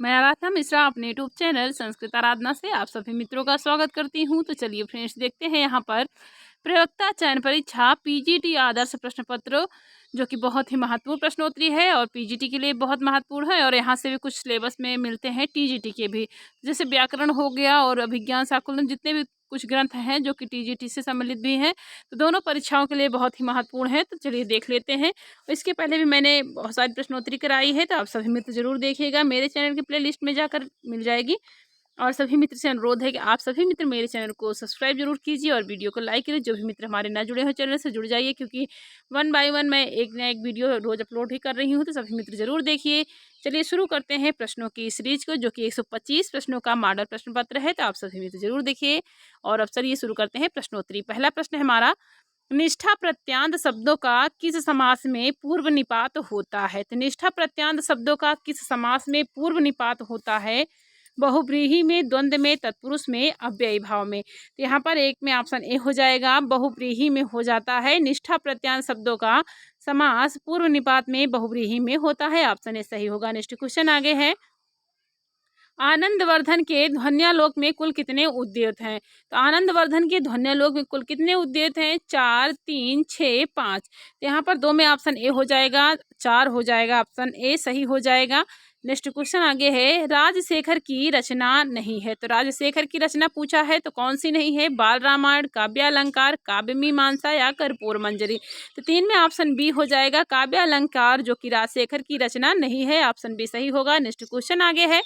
मैं आराधना मिश्रा अपने YouTube channel Sanskrit आराधना से आप सभी मित्रों का स्वागत करती हूं। तो चलिए फ्रेंड्स, देखते हैं यहाँ पर प्रवक्ता चयन परीक्षा पीजीटी आदर्श प्रश्न पत्र, जो कि बहुत ही महत्वपूर्ण प्रश्नोत्तरी है और पीजीटी के लिए बहुत महत्वपूर्ण है। और यहाँ से भी कुछ सिलेबस में मिलते हैं टीजीटी के भी, जैसे व्याकरण हो गया और अभिज्ञान शाकुंतलम, जितने भी कुछ ग्रंथ हैं जो कि टीजीटी से सम्मिलित भी हैं, तो दोनों परीक्षाओं के लिए बहुत ही महत्वपूर्ण है। तो चलिए देख लेते हैं। इसके पहले भी मैंने बहुत सारी प्रश्नोत्तरी कराई है, तो आप सभी मित्र जरूर देखिएगा, मेरे चैनल की प्लेलिस्ट में जाकर मिल जाएगी। और सभी मित्र से अनुरोध है कि आप सभी मित्र मेरे चैनल को सब्सक्राइब जरूर कीजिए और वीडियो को लाइक करिए। जो भी मित्र हमारे ना जुड़े हो चैनल से जुड़ जाइए, क्योंकि 1 बाय 1 मैं एक ना एक वीडियो रोज अपलोड ही कर रही हूँ, तो सभी मित्र जरूर देखिए। चलिए शुरू करते हैं प्रश्नों की सीरीज को, जो कि 125 प्रश्नों का मॉडल प्रश्न पत्र है, तो आप सभी मित्र जरूर देखिए। और अब चलिए शुरू करते हैं प्रश्नोत्तरी। पहला प्रश्न है हमारा, निष्ठा प्रत्यांत शब्दों का किस समास में पूर्व निपात होता है? तो निष्ठा प्रत्यांत शब्दों का किस समास में पूर्व निपात होता है? बहुव्रीहि में, द्वंद्व में, तत्पुरुष में, अव्ययी भाव में। तो यहाँ पर एक में ऑप्शन ए हो जाएगा, बहुव्रीहि में हो जाता है। निष्ठा प्रत्यांत शब्दों का समास पूर्व निपात में बहुव्रीहि में होता है, ऑप्शन ए सही होगा। नेक्स्ट क्वेश्चन आगे है, आनंदवर्धन के ध्वन्यालोक में कुल कितने उद्यत हैं? तो आनंदवर्धन के ध्वन्यालोक में कुल कितने उद्यत हैं? 4, 3, 6, 5। तो यहाँ पर दो में ऑप्शन ए हो जाएगा, 4 हो जाएगा, ऑप्शन ए सही हो जाएगा। नेक्स्ट क्वेश्चन आगे है, राजशेखर की रचना नहीं है। तो राजशेखर की रचना पूछा है, तो कौन सी नहीं है? बाल रामायण, काव्यालंकार, काव्य मीमांसा या कर्पूर मंजरी। तो 3 में ऑप्शन बी हो जाएगा, काव्यालंकार, जो कि राजशेखर की रचना नहीं है, ऑप्शन बी सही होगा। नेक्स्ट क्वेश्चन आगे है,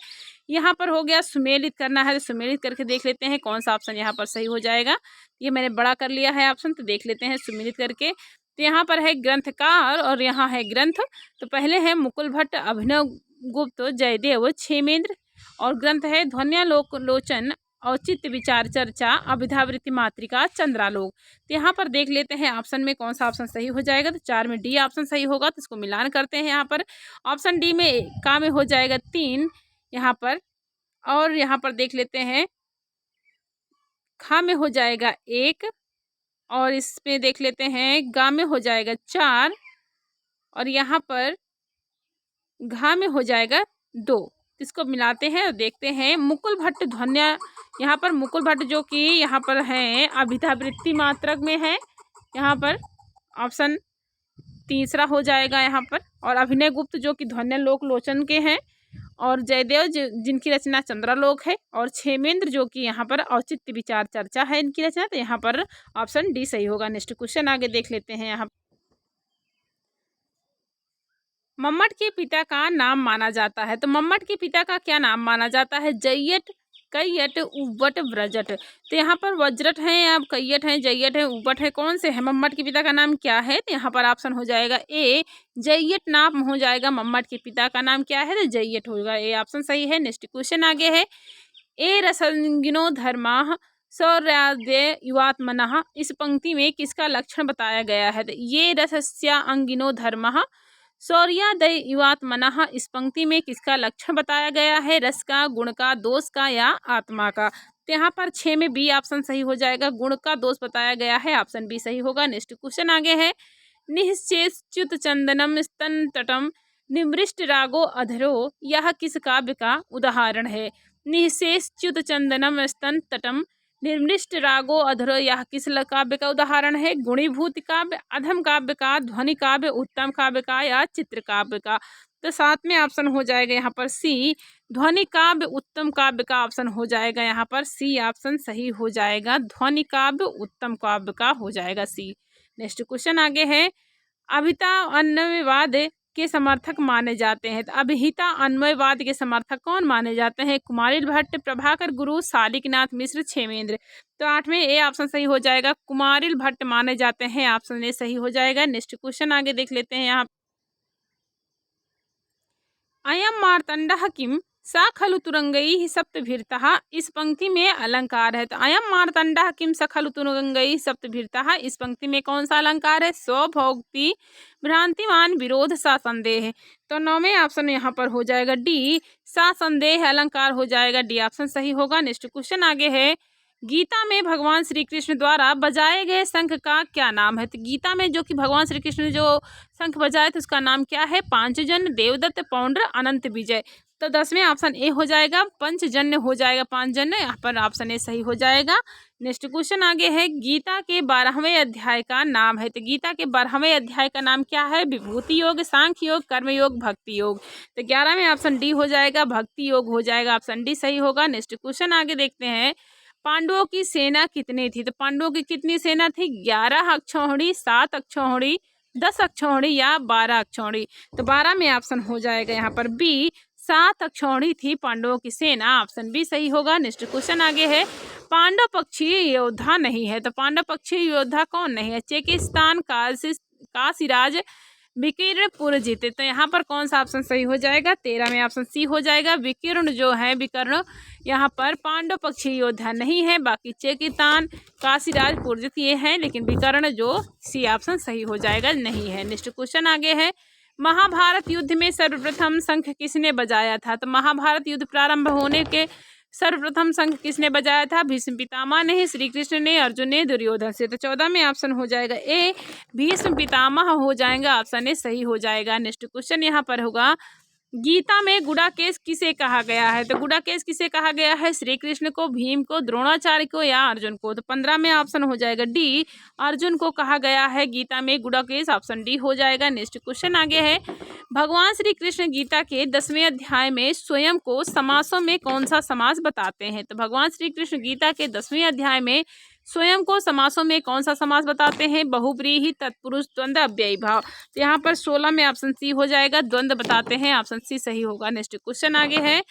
यहाँ पर हो गया सुमेलित करना है, तो सुमेलित करके देख लेते हैं कौन सा ऑप्शन यहाँ पर सही हो जाएगा। ये मैंने बड़ा कर लिया है ऑप्शन, तो देख लेते हैं सुमेलित करके। तो यहाँ पर है ग्रंथकार और यहाँ है ग्रंथ। तो पहले है मुकुल भट्ट, अभिनव गुप्त, जयदेव, क्षेमेंद्र। और ग्रंथ है ध्वन्यालोकलोचन, औचित्य विचार चर्चा, अभिधावृत्ति मातृका, चंद्रालोक। तो यहाँ पर देख लेते हैं ऑप्शन में कौन सा ऑप्शन सही हो जाएगा। तो 4 में डी ऑप्शन सही होगा, तो इसको मिलान करते हैं। यहाँ पर ऑप्शन डी में का में हो जाएगा 3 यहाँ पर, और यहाँ पर देख लेते हैं खा में हो जाएगा 1, और इसमें देख लेते हैं गा में हो जाएगा 4, और यहाँ पर घा में हो जाएगा 2। इसको मिलाते हैं और देखते हैं मुकुल भट्ट ध्वन्या, यहाँ पर मुकुल भट्ट जो कि यहाँ पर है अभिधावृत्ति मात्रक में है, यहाँ पर ऑप्शन तीसरा हो जाएगा यहाँ पर। और अभिनय गुप्त जो कि ध्वन्यालोक लोचन के हैं, और जयदेव जिनकी रचना चंद्रालोक है, और क्षेमेंद्र जो कि यहाँ पर औचित्य विचार चर्चा है इनकी रचना, तो यहाँ पर ऑप्शन डी सही होगा। नेक्स्ट क्वेश्चन आगे देख लेते हैं। यहाँ मम्मट के पिता का नाम माना जाता है, तो मम्मट के पिता का क्या नाम माना जाता है? जय्यट, कैयट, उव्वट, व्रजट। तो यहाँ पर वज्रट है, अब कैयट है, जय्यट है, उव्वट है, कौन से है? मम्मट के पिता का नाम क्या है? तो यहाँ पर ऑप्शन हो जाएगा ए, जय्यट नाम हो जाएगा। मम्मट के पिता का नाम क्या है? तो जय्यट होगा, ए ऑप्शन सही है। नेक्स्ट क्वेश्चन आगे है, ए रसंगिनो धर्माः सौर्यादय युवात्मनः, इस पंक्ति में किसका लक्षण बताया गया है? तो ये रसस्या अंगिनो धर्मः शौर्यादय युवात्मनः, इस पंक्ति में किसका लक्षण बताया गया है? रस का, गुण का, दोष का या आत्मा का। तो यहाँ पर 6 में बी ऑप्शन सही हो जाएगा, गुण का दोष बताया गया है, ऑप्शन बी सही होगा। नेक्स्ट क्वेश्चन आगे है, निश्चेच्युत चंदनम स्तन तटम निमृष्ट रागो अधरो, यह किस काव्य का उदाहरण है? निशेषच्युत चंदनम स्तन तटम निर्मृष्ट रागो अधरो, यह किस काव्य का उदाहरण है? गुणीभूत काव्य, अधम काव्य का, ध्वनि काव्य, उत्तम काव्य का या चित्र काव्य का। तो 7 में ऑप्शन हो जाएगा यहाँ पर सी, ध्वनि काव्य उत्तम काव्य का ऑप्शन हो जाएगा। यहाँ पर सी ऑप्शन सही हो जाएगा, ध्वनि काव्य उत्तम काव्य का हो जाएगा सी। नेक्स्ट क्वेश्चन आगे है, अभिता अन्वयवाद के समर्थक माने जाते हैं। तो अभिहिता अन्वयवाद के समर्थक कौन माने जाते हैं? कुमारिल भट्ट, प्रभाकर गुरु, शालिकनाथ मिश्र, क्षेमेंद्र। तो 8 में ए ऑप्शन सही हो जाएगा, कुमारिल भट्ट माने जाते हैं, ऑप्शन ए सही हो जाएगा। नेक्स्ट क्वेश्चन आगे देख लेते हैं। यहाँ अयम मार्तंडः किम सा खलु तुरंगैः सप्तभिर्तः, इस पंक्ति में अलंकार है। तो अयम मार्तंडः किम सा खलु तुरंगैः सप्तभिर्तः, इस पंक्ति में कौन सा अलंकार है? स्वभोक्ति, भ्रांतिमान, विरोध, सा संदेह। तो 9वें ऑप्शन यहाँ पर हो जाएगा डी, सा संदेह अलंकार हो जाएगा, डी ऑप्शन सही होगा। नेक्स्ट क्वेश्चन आगे है, गीता में भगवान श्री कृष्ण द्वारा बजाए गए शंख का क्या नाम है? तो गीता में जो कि भगवान श्री कृष्ण ने जो शंख बजाए थे उसका नाम क्या है? पांचजन, देवदत्त, पौंड्र, अनंत विजय। तो 10 में ऑप्शन ए हो जाएगा, पंचजन्य हो जाएगा, 5 जन्य, यहाँ पर ऑप्शन ए सही हो जाएगा। नेक्स्ट क्वेश्चन आगे है, गीता के 12वें अध्याय का नाम है। तो गीता के 12वें अध्याय का नाम क्या है? विभूति योग, सांख्य योग, कर्म योग, भक्ति योग। तो 11 में ऑप्शन डी हो जाएगा, भक्ति योग हो जाएगा, ऑप्शन डी सही होगा। नेक्स्ट क्वेश्चन आगे देखते हैं, पांडवों की सेना कितनी थी? तो पांडवों की कितनी सेना थी? 11 अक्षौहिणी, 7 अक्षौहिणी, 10 अक्षौहिणी या 12 अक्षौहिणी। तो 12 में ऑप्शन हो जाएगा यहाँ पर बी, 7 अक्षौहिणी थी पांडवों की सेना, ऑप्शन बी सही होगा। नेक्स्ट क्वेश्चन आगे है, पांडव पक्षीय योद्धा नहीं है। तो पांडव पक्षीय योद्धा कौन नहीं है? चेकिस्तान, काशीराज, विकीर्ण, पुरजित। तो यहाँ पर कौन सा ऑप्शन सही हो जाएगा? 13 में ऑप्शन सी हो जाएगा। विकीर्ण जो है, विकर्ण यहाँ पर पांडव पक्षीय योद्धा नहीं है, बाकी चेकिस्तान, काशीराज, पुरजित ये हैं, लेकिन विकर्ण जो सी ऑप्शन सही हो जाएगा नहीं है। नेक्स्ट क्वेश्चन आगे है, महाभारत युद्ध में सर्वप्रथम शंख किसने बजाया था? तो महाभारत युद्ध प्रारंभ होने के सर्वप्रथम शंख किसने बजाया था? भीष्म पितामह ने, श्री कृष्ण ने, अर्जुन ने, दुर्योधन से। तो 14 में ऑप्शन हो जाएगा ए, भीष्म पितामह हो जाएगा, ऑप्शन ए सही हो जाएगा। नेक्स्ट क्वेश्चन यहाँ पर होगा, गीता में गुड़ाकेश किसे कहा गया है? तो गुड़ाकेश किसे कहा गया है? श्री कृष्ण को, भीम को, द्रोणाचार्य को या अर्जुन को। तो 15 में ऑप्शन हो जाएगा डी, अर्जुन को कहा गया है गीता में गुड़ाकेश, ऑप्शन डी हो जाएगा। नेक्स्ट क्वेश्चन आगे है, भगवान श्री कृष्ण गीता के 10वें अध्याय में स्वयं को समासों में कौन सा समास बताते हैं? तो भगवान श्री कृष्ण गीता के 10वें अध्याय में स्वयं को समासों में कौन सा समास बताते हैं? बहुब्रीहि, तत्पुरुष, द्वंद्व, अव्ययी भाव। तो यहाँ पर 16 में ऑप्शन सी हो जाएगा, द्वंद्व बताते हैं, ऑप्शन सी सही होगा। नेक्स्ट क्वेश्चन आगे है,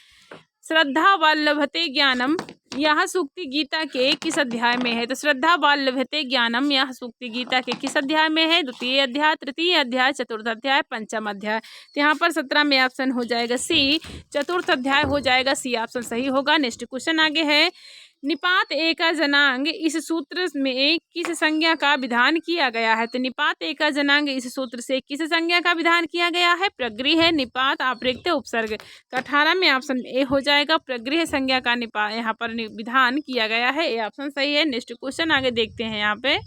श्रद्धा वल्लभते ज्ञानम, यह सूक्ति गीता के किस अध्याय में है? तो श्रद्धा वल्लभते ज्ञानम यह सूक्ति गीता के किस अध्याय में है? द्वितीय अध्याय, तृतीय अध्याय, चतुर्थ अध्याय, पंचम अध्याय। तो यहाँ पर 17 में ऑप्शन हो जाएगा सी, चतुर्थ अध्याय हो जाएगा, सी ऑप्शन सही होगा। नेक्स्ट क्वेश्चन आगे है, निपात एका जनांग इस सूत्र में किस संज्ञा का विधान किया गया है? तो निपात एका जनांग इस सूत्र से किस संज्ञा का विधान किया गया है? प्रगृह, निपात, अपृक्त, उपसर्ग। तो 18 में ऑप्शन ए हो जाएगा, प्रगृह संज्ञा का यहाँ पर विधान किया गया है, ये ऑप्शन सही है। नेक्स्ट क्वेश्चन आगे देखते हैं यहाँ पे,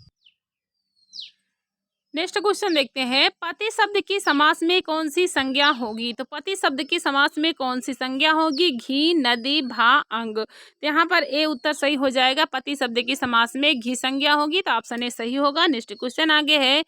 नेक्स्ट क्वेश्चन देखते हैं, पति शब्द की समास में कौन सी संज्ञा होगी? तो पति शब्द की समास में कौन सी संज्ञा होगी? घी, नदी, भा, अंग। तो यहाँ पर ए उत्तर सही हो जाएगा, पति शब्द की समास में घी संज्ञा होगी, तो ऑप्शन ए सही होगा। नेक्स्ट क्वेश्चन आगे है,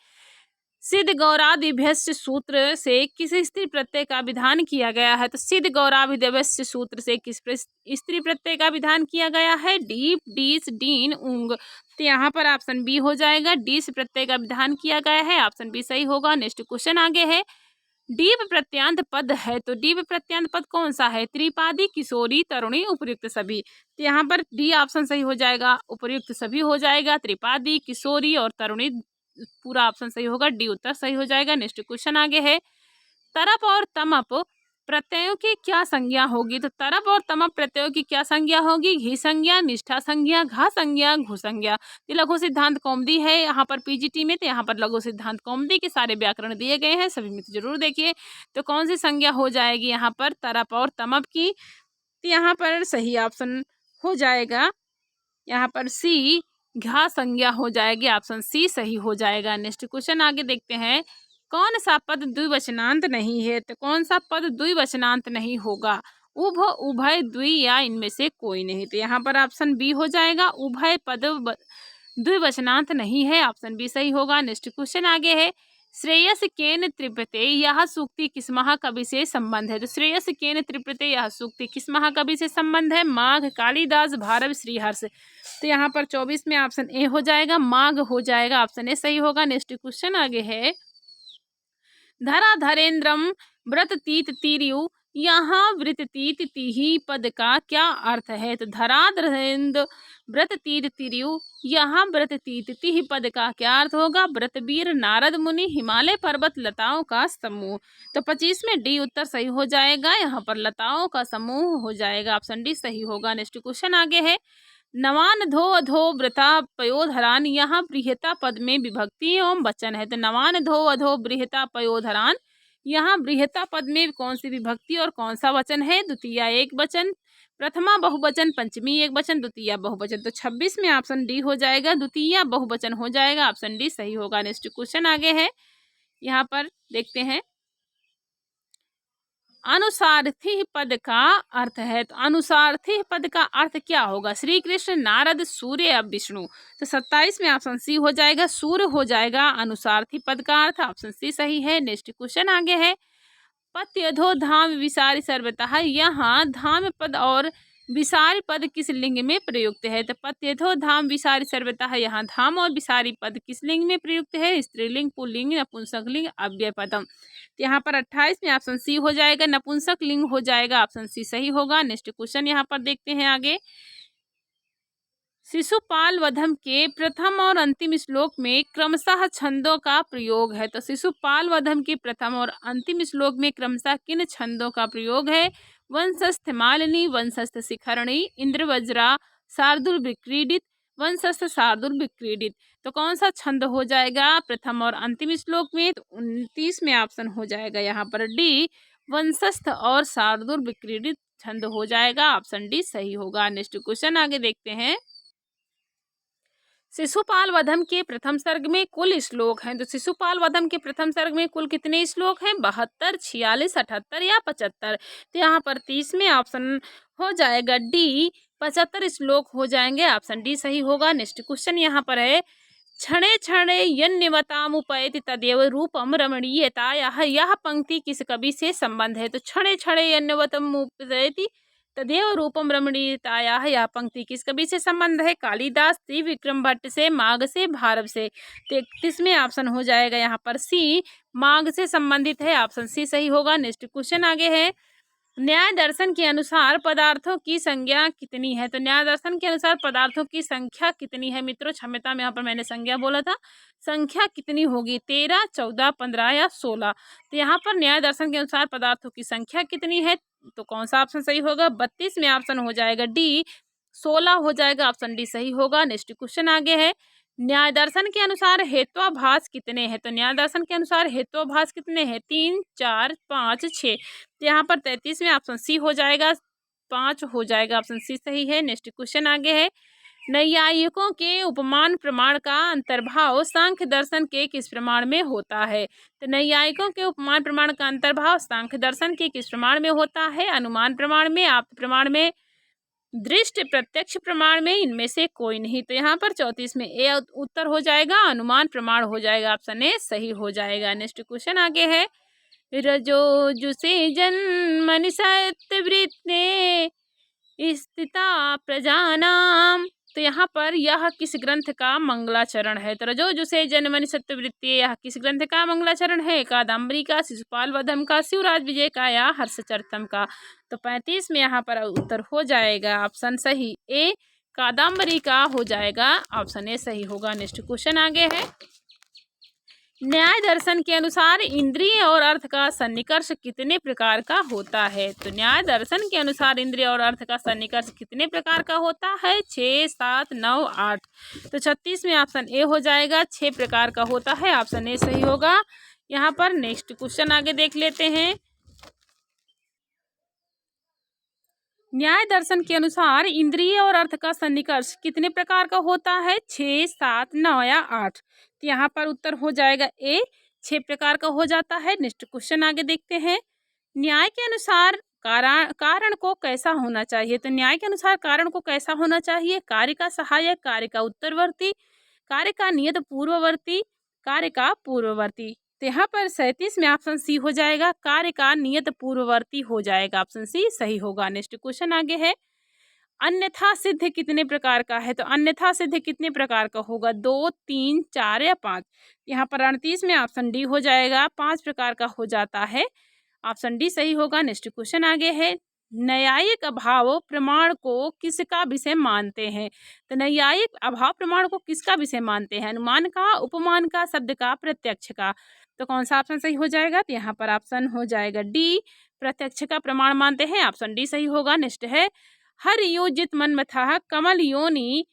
सिद्ध गौरादिभ्यस्य सूत्र से किस स्त्री प्रत्यय का विधान किया गया है? तो सिद्ध गौरादिभ्यस्य सूत्र से किस स्त्री प्रत्यय का विधान किया गया है? डीप, डीस, डीन, उंग। तो यहाँ पर ऑप्शन बी हो जाएगा, डीस प्रत्यय का विधान किया गया है, ऑप्शन बी सही होगा। नेक्स्ट क्वेश्चन आगे है, डीप प्रत्यांत पद है, तो डीप प्रत्यांत पद कौन सा है? त्रिपादी, किशोरी, तरुणी, उपयुक्त सभी। तो यहाँ पर डी ऑप्शन सही हो जाएगा, उपयुक्त सभी हो जाएगा, त्रिपादी, किशोरी और तरुणी पूरा ऑप्शन सही होगा, डी उत्तर सही हो जाएगा। नेक्स्ट क्वेश्चन आगे है, तरप और तमप प्रत्ययों की क्या संज्ञा होगी? तो तरप और तमप प्रत्ययों की क्या संज्ञा होगी? घी संज्ञा, निष्ठा संज्ञा, घा संज्ञा, घु संज्ञा। तो लघु सिद्धांत कौमुदी है यहाँ पर पीजीटी में, तो यहाँ पर लघु सिद्धांत कौमुदी के सारे व्याकरण दिए गए हैं, सभी मित्र जरूर देखिए। तो कौन सी संज्ञा हो जाएगी यहाँ पर? तरप और तमप की। तो यहाँ पर सही ऑप्शन हो जाएगा यहाँ पर सी, घा संज्ञा हो जाएगी, ऑप्शन सी सही हो जाएगा। नेक्स्ट क्वेश्चन आगे देखते हैं, कौन सा पद द्विवचनांत नहीं है? तो कौन सा पद द्विवचनांत नहीं होगा? उभ, उभय, द्वि या इनमें से कोई नहीं। तो यहाँ पर ऑप्शन बी हो जाएगा, उभय पद द्विवचनांत नहीं है, ऑप्शन बी सही होगा। नेक्स्ट क्वेश्चन आगे है, श्रेयस केन तृप्यते यह सूक्ति किस महाकवि से संबंध है? तो श्रेयस केन तृप्यते यह सूक्ति किस महाकवि से संबंध है? माघ, कालिदास, भारव, श्रीहर्ष। तो यहाँ पर 24 में ऑप्शन ए हो जाएगा, माघ हो जाएगा, ऑप्शन ए सही होगा। नेक्स्ट क्वेश्चन आगे है, धरा धरेन्द्रम व्रत तीत तीर्यु यहाँ वृत तीत तिहि पद का क्या अर्थ है? तो धरा धरेन्द्र व्रत तीत तिर्यु यहाँ व्रत तीत तिहि पद का क्या अर्थ होगा? व्रतवीर, नारद मुनि, हिमालय पर्वत, लताओं का समूह। तो 25 में डी उत्तर सही हो जाएगा, यहाँ पर लताओं का समूह हो जाएगा, ऑप्शन डी सही होगा। नेक्स्ट क्वेश्चन आगे है, नवान धो अधो वृथा पयोधरान यहाँ बृहता पद में विभक्ति एवं वचन है। तो नवान धो अधो बृहता पयोधरान यहाँ बृहता पद में कौन सी विभक्ति और कौन सा वचन है? द्वितीय एक वचन, प्रथमा बहुवचन, पंचमी एक वचन, द्वितीय बहुवचन। तो 26 में ऑप्शन डी हो जाएगा, द्वितीय बहुवचन हो जाएगा, ऑप्शन डी सही होगा। नेक्स्ट क्वेश्चन आगे है, यहाँ पर देखते हैं, अनुसारथी पद का अर्थ है। तो अनुसारथी पद का अर्थ क्या होगा? श्री कृष्ण, नारद, सूर्य या विष्णु। तो 27 में ऑप्शन सी हो जाएगा, सूर्य हो जाएगा अनुसारथी पद का अर्थ। ऑप्शन सी सही है। नेक्स्ट क्वेश्चन आगे है, पत्यधो धाम विसारी सर्वतः, यहाँ धाम पद और विसारी पद किस लिंग में प्रयुक्त है? तो पत्यधो धाम विसारी सर्वतः, यहाँ धाम और विसारी पद किस लिंग में प्रयुक्त है? स्त्रीलिंग, पुल्लिंग, नपुंसकलिंग, अव्यय पदम। तो यहाँ पर 28 में ऑप्शन सी हो जाएगा, नपुंसक लिंग हो जाएगा। ऑप्शन सी सही होगा। नेक्स्ट क्वेश्चन यहाँ पर देखते हैं आगे, शिशुपाल वधम के प्रथम और अंतिम श्लोक में क्रमशः छंदों का प्रयोग है। तो शिशुपाल वधम के प्रथम और अंतिम श्लोक में क्रमशः किन छंदों का प्रयोग है? वंशस्थ मालिनी, वंशस्थ शिखरणी, इंद्रवज्रा, शार्दुल विक्रीडित, वंशस्थ शार्दुल विक्रीडित। तो कौन सा छंद हो जाएगा प्रथम और अंतिम श्लोक में? तो 29 में ऑप्शन हो जाएगा यहाँ पर डी, वंशस्थ और शार्दुल विक्रीडित छंद हो जाएगा। ऑप्शन डी सही होगा। नेक्स्ट क्वेश्चन आगे देखते हैं, शिशुपाल वधम के प्रथम सर्ग में कुल श्लोक हैं। तो शिशुपाल वधम के प्रथम सर्ग में कुल कितने श्लोक हैं? 72, 46, 78 या 75। तो यहाँ पर 30 में ऑप्शन हो जाएगा डी, 75 श्लोक हो जाएंगे। ऑप्शन डी सही होगा। नेक्स्ट क्वेश्चन यहाँ पर है, क्षणे क्षणे यन्यवतामुपैति तदेव रूपम रमणीयता, यह पंक्ति किस कवि से संबंध है? तो क्षणे क्षणे यन्यवतामुपैति तदेव रूपम रमणीयताया, यह पंक्ति किस कवि से संबंध है? कालिदास, त्रिविक्रम भट्ट से, माघ से, भारव से। 33 में ऑप्शन हो जाएगा यहाँ पर सी, माघ से संबंधित है। ऑप्शन सी सही होगा। नेक्स्ट क्वेश्चन आगे है, न्याय दर्शन के अनुसार पदार्थों की संख्या कितनी है? तो न्याय दर्शन के अनुसार पदार्थों की संख्या कितनी है? मित्रों क्षमता में यहाँ पर मैंने संख्या बोला था, संख्या कितनी होगी? 13, 14, 15 या 16। तो यहाँ पर न्याय दर्शन के अनुसार पदार्थों की संख्या कितनी है? तो कौन सा ऑप्शन सही होगा? 32 में ऑप्शन हो जाएगा डी, 16 हो जाएगा। ऑप्शन डी सही होगा। नेक्स्ट क्वेश्चन आगे है, न्याय दर्शन के अनुसार हेत्वाभास कितने हैं? तो न्याय दर्शन के अनुसार हेत्वाभास कितने हैं? 3, 4, 5, 6। तो यहाँ पर 33 में ऑप्शन सी हो जाएगा, 5 हो जाएगा। ऑप्शन सी सही है। नेक्स्ट क्वेश्चन आगे है, नैयायिकों के उपमान प्रमाण का अंतर्भाव सांख्य दर्शन के किस प्रमाण में होता है? तो नैयायिकों के उपमान प्रमाण का अंतर्भाव सांख्य दर्शन के किस प्रमाण में होता है? अनुमान प्रमाण में, आप्त प्रमाण में, दृष्ट प्रत्यक्ष प्रमाण में, इनमें से कोई नहीं। तो यहाँ पर 34 में ए उत्तर हो जाएगा, अनुमान प्रमाण हो जाएगा। ऑप्शन ए सही हो जाएगा। नेक्स्ट क्वेश्चन आगे है, रजो जुसे जन्मनि सत्यवृत्ते स्थिता प्रजानाम। तो यहाँ पर यह किस ग्रंथ का मंगलाचरण है? तो रजो जुसे जन्मनि सत्यवृत्ति, यह किस ग्रंथ का मंगलाचरण है? कादम्बरी का, शिशुपाल वधम का, शिवराज विजय का या हर्षचरितम का। तो 35 में यहाँ पर उत्तर हो जाएगा ऑप्शन सही ए, कादम्बरी का हो जाएगा। ऑप्शन ए सही होगा। नेक्स्ट क्वेश्चन आगे है, न्याय दर्शन के अनुसार इंद्रिय और अर्थ का सन्निकर्ष कितने प्रकार का होता है? तो न्याय दर्शन के अनुसार इंद्रिय और अर्थ का सन्निकर्ष कितने प्रकार का होता है? 6, 7, 9, 8। तो 36 में ऑप्शन ए हो जाएगा, 6 प्रकार का होता है। ऑप्शन ए सही होगा यहाँ पर। नेक्स्ट क्वेश्चन आगे देख लेते हैं, न्याय दर्शन के अनुसार इंद्रिय और अर्थ का सन्निकर्ष कितने प्रकार का होता है? 6, 7, 9 या 8। तो यहाँ पर उत्तर हो जाएगा ए, 6 प्रकार का हो जाता है। नेक्स्ट क्वेश्चन आगे देखते हैं, न्याय के अनुसार कारण को कैसा होना चाहिए? तो न्याय के अनुसार कारण को कैसा होना चाहिए? कार्य का सहायक, कार्य का उत्तरवर्ती, कार्य का नियत पूर्ववर्ती, कार्य का पूर्ववर्ती। तो यहाँ पर 37 में ऑप्शन सी हो जाएगा, कार्य का नियत पूर्ववर्ती हो जाएगा। ऑप्शन सी सही होगा। नेक्स्ट क्वेश्चन आगे है, अन्यथा सिद्ध कितने प्रकार का है? तो अन्यथा सिद्ध कितने प्रकार का होगा? 2, 3, 4 या 5। यहाँ पर 38 में ऑप्शन डी हो जाएगा, 5 प्रकार का हो जाता है। ऑप्शन डी सही होगा। नेक्स्ट क्वेश्चन आगे है, न्यायिक अभाव प्रमाण को किसका विषय मानते हैं? तो न्यायिक अभाव प्रमाण को किसका विषय मानते हैं? अनुमान का, उपमान का, शब्द का, प्रत्यक्ष का। तो कौन सा ऑप्शन सही हो जाएगा? तो यहाँ पर ऑप्शन हो जाएगा डी, प्रत्यक्ष का प्रमाण मानते हैं। ऑप्शन डी सही होगा। नेक्स्ट है, हर योजित मनमथा कमल योनि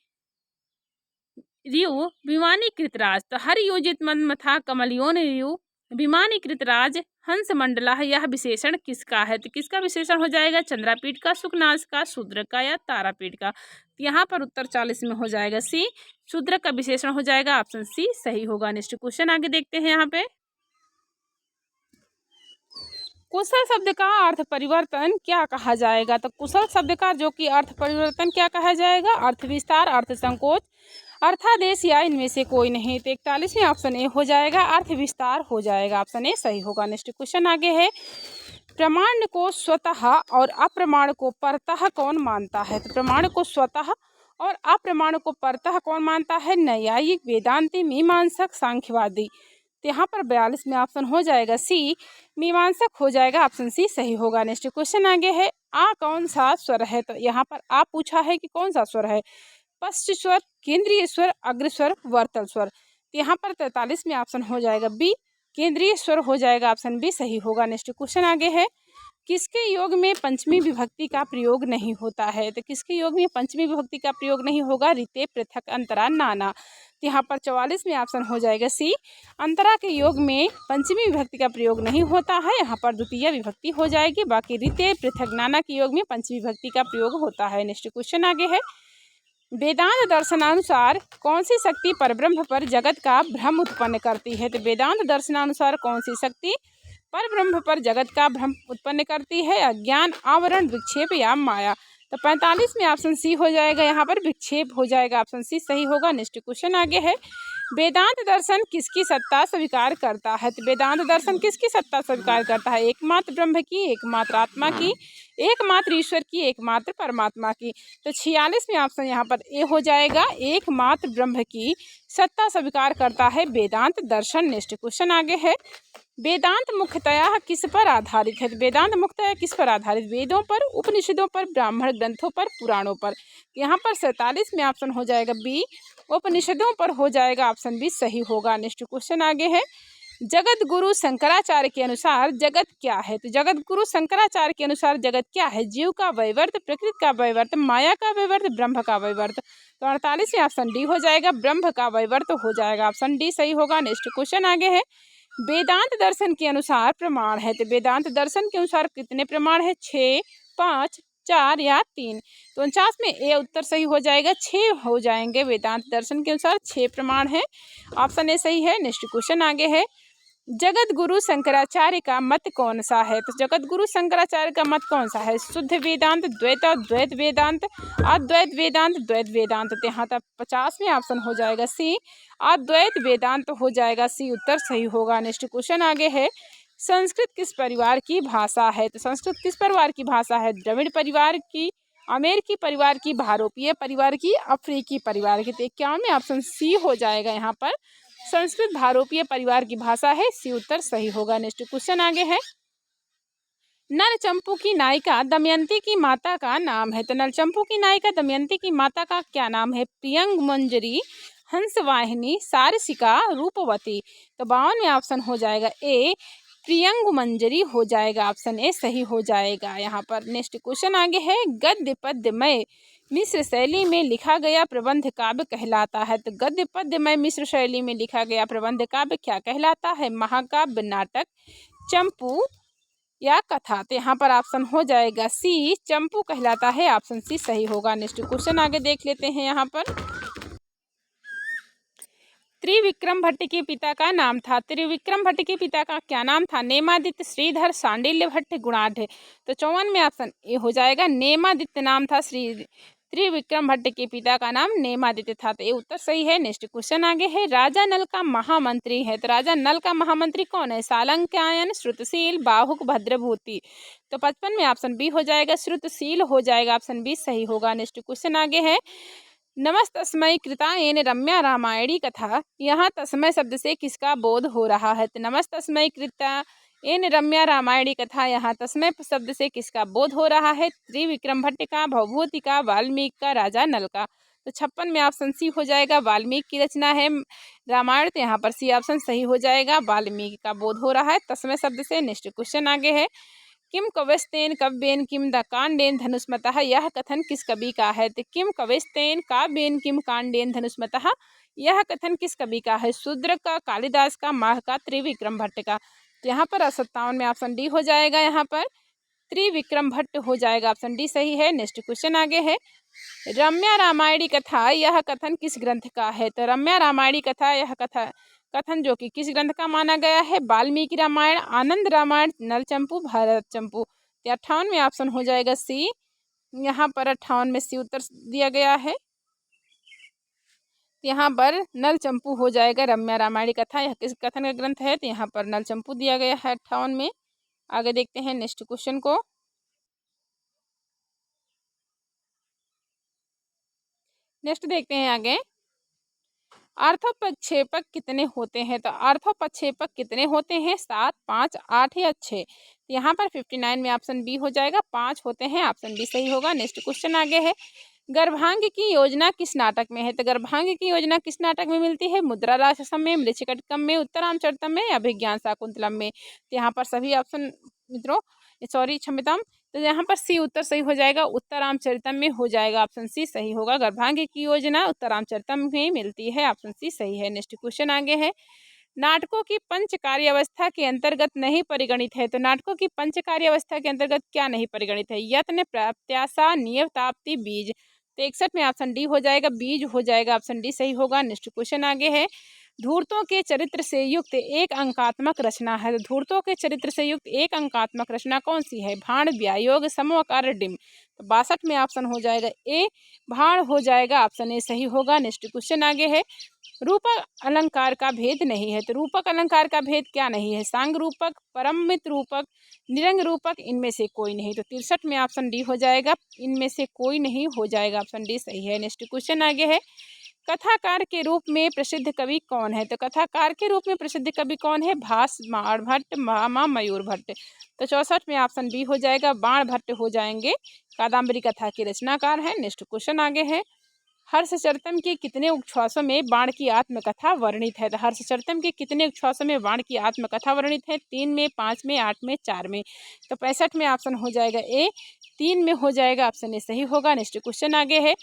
रियु विमानी कृतराज। तो हर योजित मनमथा कमल योनि रियु विमानी कृतराज हंस मंडला, यह विशेषण किसका है? तो किसका विशेषण हो जाएगा? चंद्रापीठ का, सुकनाश का, शूद्र का या तारापीठ का। तो यहाँ पर उत्तर 40 में हो जाएगा सी, शूद्र का विशेषण हो जाएगा। ऑप्शन सी सही होगा। नेक्स्ट क्वेश्चन आगे देखते हैं, यहाँ पे कुशल शब्द का अर्थ परिवर्तन क्या कहा जाएगा? तो कुशल शब्द का जो कि अर्थ परिवर्तन क्या कहा जाएगा? अर्थ विस्तार, अर्थ संकोच, अर्थादेश या इनमें से कोई नहीं। तो 41वें ऑप्शन ए हो जाएगा, अर्थ विस्तार हो जाएगा। ऑप्शन ए सही होगा। नेक्स्ट क्वेश्चन आगे है, प्रमाण को स्वतः और अप्रमाण को परतः कौन मानता है? तो प्रमाण को स्वतः और अप्रमाण को परतः कौन मानता है? न्यायिक, वेदांती, मीमांसक, सांख्यवादी। तो यहाँ पर 42 में ऑप्शन हो जाएगा सी, मीमांसक हो जाएगा। ऑप्शन सी सही होगा। नेक्स्ट क्वेश्चन आगे है, आ कौन सा स्वर है? तो यहाँ पर आ पूछा है कि कौन सा स्वर है? पश्च स्वर, केंद्रीय स्वर, अग्रस्वर, वर्तल स्वर। तो यहाँ पर 43 में ऑप्शन हो जाएगा बी, केंद्रीय स्वर हो जाएगा। ऑप्शन बी सही होगा। नेक्स्ट क्वेश्चन आगे है, किसके योग में पंचमी विभक्ति का प्रयोग नहीं होता है? तो किसके योग में पंचमी विभक्ति का प्रयोग नहीं होगा? रीते, पृथक, अंतरा, नाना। तो यहाँ पर 44 में ऑप्शन हो जाएगा सी, अंतरा के योग में पंचमी विभक्ति का प्रयोग नहीं होता है। यहाँ पर द्वितीय विभक्ति हो जाएगी। बाकी रीते, पृथक, नाना के योग में पंचमी विभक्ति का प्रयोग होता है। नेक्स्ट क्वेश्चन आगे है, वेदांत दर्शनानुसार कौन सी शक्ति परब्रह्म पर जगत का भ्रम उत्पन्न करती है? तो वेदांत दर्शनानुसार कौन सी शक्ति परब्रह्म पर जगत का भ्रम उत्पन्न करती है? अज्ञान, आवरण, विक्षेप या माया। तो 45 में ऑप्शन सी हो जाएगा। यहाँ पर विक्षेप हो जाएगा। ऑप्शन सी सही होगा। नेक्स्ट क्वेश्चन आगे है, वेदांत दर्शन किसकी सत्ता स्वीकार करता है? तो वेदांत दर्शन किसकी सत्ता स्वीकार करता है? एकमात्र ब्रह्म की, एकमात्र आत्मा की, एकमात्र ईश्वर की, एकमात्र परमात्मा की। तो 46 में ऑप्शन यहाँ पर ए हो जाएगा, एकमात्र ब्रह्म की सत्ता स्वीकार करता है वेदांत दर्शन। नेक्स्ट क्वेश्चन आगे है, वेदांत मुख्यतया किस पर आधारित है? वेदांत मुख्यतया किस पर आधारित? वेदों पर, उपनिषदों पर, ब्राह्मण ग्रंथों पर, पुराणों पर। यहाँ पर 47 में ऑप्शन हो जाएगा बी, उपनिषदों पर हो जाएगा। ऑप्शन बी सही होगा। नेक्स्ट क्वेश्चन आगे है, जगत गुरु शंकराचार्य के अनुसार जगत क्या है? तो जगत गुरु शंकराचार्य के अनुसार जगत क्या है? जीव का वैवर्त, प्रकृति का वैवर्त, माया का वैवर्त, ब्रह्म का वैवर्त। तो 48 में ऑप्शन डी हो जाएगा, ब्रह्म का वैवर्त हो जाएगा। ऑप्शन डी सही होगा। नेक्स्ट क्वेश्चन आगे है, वेदांत दर्शन के अनुसार प्रमाण है। तो वेदांत दर्शन के अनुसार कितने प्रमाण है? 6, 5, 4 या 3। तो 49 में ए उत्तर सही हो जाएगा, 6 हो जाएंगे। वेदांत दर्शन के अनुसार 6 प्रमाण है। ऑप्शन ए सही है। नेक्स्ट क्वेश्चन आगे है, जगत गुरु शंकराचार्य का मत कौन सा है? तो जगत गुरु शंकराचार्य का मत कौन सा है? शुद्ध वेदांत, द्वैत, द्वैत वेदांत, अद्वैत वेदांत, द्वैत वेदांत। तो यहाँ तक 50 में ऑप्शन हो जाएगा सी, अद्वैत वेदांत हो जाएगा। सी उत्तर सही होगा। नेक्स्ट क्वेश्चन आगे है, संस्कृत किस परिवार की भाषा है? तो संस्कृत किस परिवार की भाषा है? द्रविड़ परिवार की, अमेरिकी परिवार की, भारोपीय परिवार की, अफ्रीकी परिवार की। तो 51 में ऑप्शन सी हो जाएगा। यहाँ पर संस्कृत भारोपीय परिवार की भाषा है। सी उत्तर सही होगा। नेक्स्ट क्वेश्चन आगे है, नलचंपू की नायिका दमयंती की माता का नाम है। तो नलचंपू की नायिका दमयंती की माता का क्या नाम है? प्रियंग मंजरी, हंसवाहिनी, सारसिका, रूपवती। तो 52 में ऑप्शन हो जाएगा ए, प्रियंग मंजरी हो जाएगा। ऑप्शन ए सही हो जाएगा यहाँ पर। नेक्स्ट क्वेश्चन आगे है, गद्य पद्यमय मिश्र शैली में लिखा गया प्रबंध काव्य कहलाता है। तो गद्य पद्यमय मिश्र शैली में लिखा गया प्रबंध काव्य क्या कहलाता है? महाकाव्य, नाटक, चंपू या कथा। तो यहाँ पर ऑप्शन हो जाएगा सी, चंपू कहलाता है। ऑप्शन सी सही होगा। नेक्स्ट क्वेश्चन आगे देख लेते हैं। यहाँ पर त्रिविक्रम भट्ट के पिता का नाम था। त्रिविक्रम भट्ट के पिता का क्या नाम था? नेमादित्य, श्रीधर, शांडिल्य भट्ट, गुणाढ़। तो 54 में ऑप्शन ए हो जाएगा, नेमादित्य नाम था। त्रिविक्रम भट्ट के पिता का नाम नेमादित्य था। तो ये उत्तर सही है। नेक्स्ट क्वेश्चन आगे है, राजा नल का महामंत्री है। तो राजा नल का महामंत्री कौन है? सालंक्यायन, श्रुतशील, बाहुक, भद्रभूति। तो 55 में ऑप्शन बी हो जाएगा, श्रुतशील हो जाएगा। ऑप्शन बी सही होगा। नेक्स्ट क्वेश्चन आगे है, नमस्तस्मै कृतायेन रम्या रामायणी कथा। यहाँ तस्मै शब्द से किसका बोध हो रहा है? तो नमस्तस्मै कृतायेन रम्या रामायणी कथा, यहाँ तस्मै शब्द से किसका बोध हो रहा है? त्रिविक्रम भट्ट का, भवभूति का, वाल्मीकि का, राजा नल का। तो 56 में ऑप्शन सी हो जाएगा, वाल्मीकि की रचना है रामायण। तो यहाँ पर सी ऑप्शन सही हो जाएगा, वाल्मीकि का बोध हो रहा है तस्मै शब्द से। नेक्स्ट क्वेश्चन आगे है, किम कवस्तेन काव्येन किम द कांडेन धनुष्मतः, यह कथन किस कवि का है? तो किम कवस्तेन काव्येन किम कांडेन धनुष्मतः, यह कथन किस कवि का है? शूद्र का, कालिदास का, माह का, त्रिविक्रम भट्ट का। तो यहाँ पर 57 में ऑप्शन डी हो जाएगा। यहाँ पर त्रिविक्रम भट्ट हो जाएगा। ऑप्शन डी सही है। नेक्स्ट क्वेश्चन आगे है, रम्या रामायणी कथा, यह कथन किस ग्रंथ का है? तो रम्या रामायणी कथा, यह कथन जो कि किस ग्रंथ का माना गया है? वाल्मीकि रामायण, आनंद रामायण, नलचंपू, भरत चंपू। तो 58 में ऑप्शन हो जाएगा सी। यहाँ पर 58 में सी उत्तर दिया गया है। यहाँ पर नलचंपू हो जाएगा। रम्या रामायणी कथा यह किस कथन का ग्रंथ है? तो यहाँ पर नलचंपू दिया गया है 58 में। आगे देखते हैं नेक्स्ट क्वेश्चन को। नेक्स्ट देखते हैं आगे, अर्थोपक्षेपक कितने होते हैं? तो अर्थोपक्षेपक कितने होते हैं? 7, 5, 8 या 6। यहाँ पर 59 में ऑप्शन बी हो जाएगा, 5 होते हैं। ऑप्शन बी सही होगा। नेक्स्ट क्वेश्चन आगे है, गर्भांग की योजना किस नाटक में है? तो गर्भांग की योजना किस नाटक में मिलती है? मुद्रा राजसम में, मृच्छकटकम में, उत्तरामचरितम में या अभिज्ञान शाकुंतलम में? तो यहाँ पर सभी ऑप्शन मित्रों सॉरी क्षम्यताम, तो यहाँ पर सी उत्तर सही हो जाएगा। उत्तरामचरितम में हो जाएगा। ऑप्शन सी सही होगा। गर्भांग की योजना उत्तरामचरितम में मिलती है। ऑप्शन सी सही है। नेक्स्ट क्वेश्चन आगे है, नाटकों की पंच कार्य अवस्था के अंतर्गत नहीं परिगणित है? तो नाटकों की पंच कार्य अवस्था के अंतर्गत क्या नहीं परिगणित है? यत्न, प्रत्याशा, नियताप्ति, बीज। तो 61 में ऑप्शन डी हो जाएगा, बीज हो जाएगा। ऑप्शन डी सही होगा। नेक्स्ट क्वेश्चन आगे है, धूर्तों के चरित्र से युक्त एक अंकात्मक रचना है। धूर्तों के चरित्र से युक्त एक अंकात्मक रचना कौन सी है? भाण, व्यायोग, समोकार, डिम। तो 62 में ऑप्शन हो जाएगा ए, भाण हो जाएगा। ऑप्शन ए सही होगा। नेक्स्ट क्वेश्चन आगे है, रूपक अलंकार का भेद नहीं है। तो रूपक अलंकार का भेद क्या नहीं है? सांग रूपक, परमित रूपक, निरंग रूपक, इनमें से कोई नहीं। तो 63 में ऑप्शन डी हो जाएगा, इनमें से कोई नहीं हो जाएगा। ऑप्शन डी सही है। नेक्स्ट क्वेश्चन आगे है, कथाकार के रूप में प्रसिद्ध कवि कौन है? तो कथाकार के रूप में प्रसिद्ध कवि कौन है? भास, बाण भट्ट, मामा, मयूर भट्ट। तो 64 में ऑप्शन बी हो जाएगा, बाण भट्ट हो जाएंगे। कादम्बरी कथा के रचनाकार हैं। नेक्स्ट क्वेश्चन आगे है, हर्षचरितम के कितने उच्छ्वासों में बाण की आत्मकथा वर्णित है? तो हर्षचरितम के कितने उच्छ्वासों में बाण की आत्मकथा वर्णित है? 3 में, 5 में, 8 में, 4 में। तो 65 में ऑप्शन हो जाएगा ए, 3 में हो जाएगा। ऑप्शन ए सही होगा। नेक्स्ट क्वेश्चन आगे है,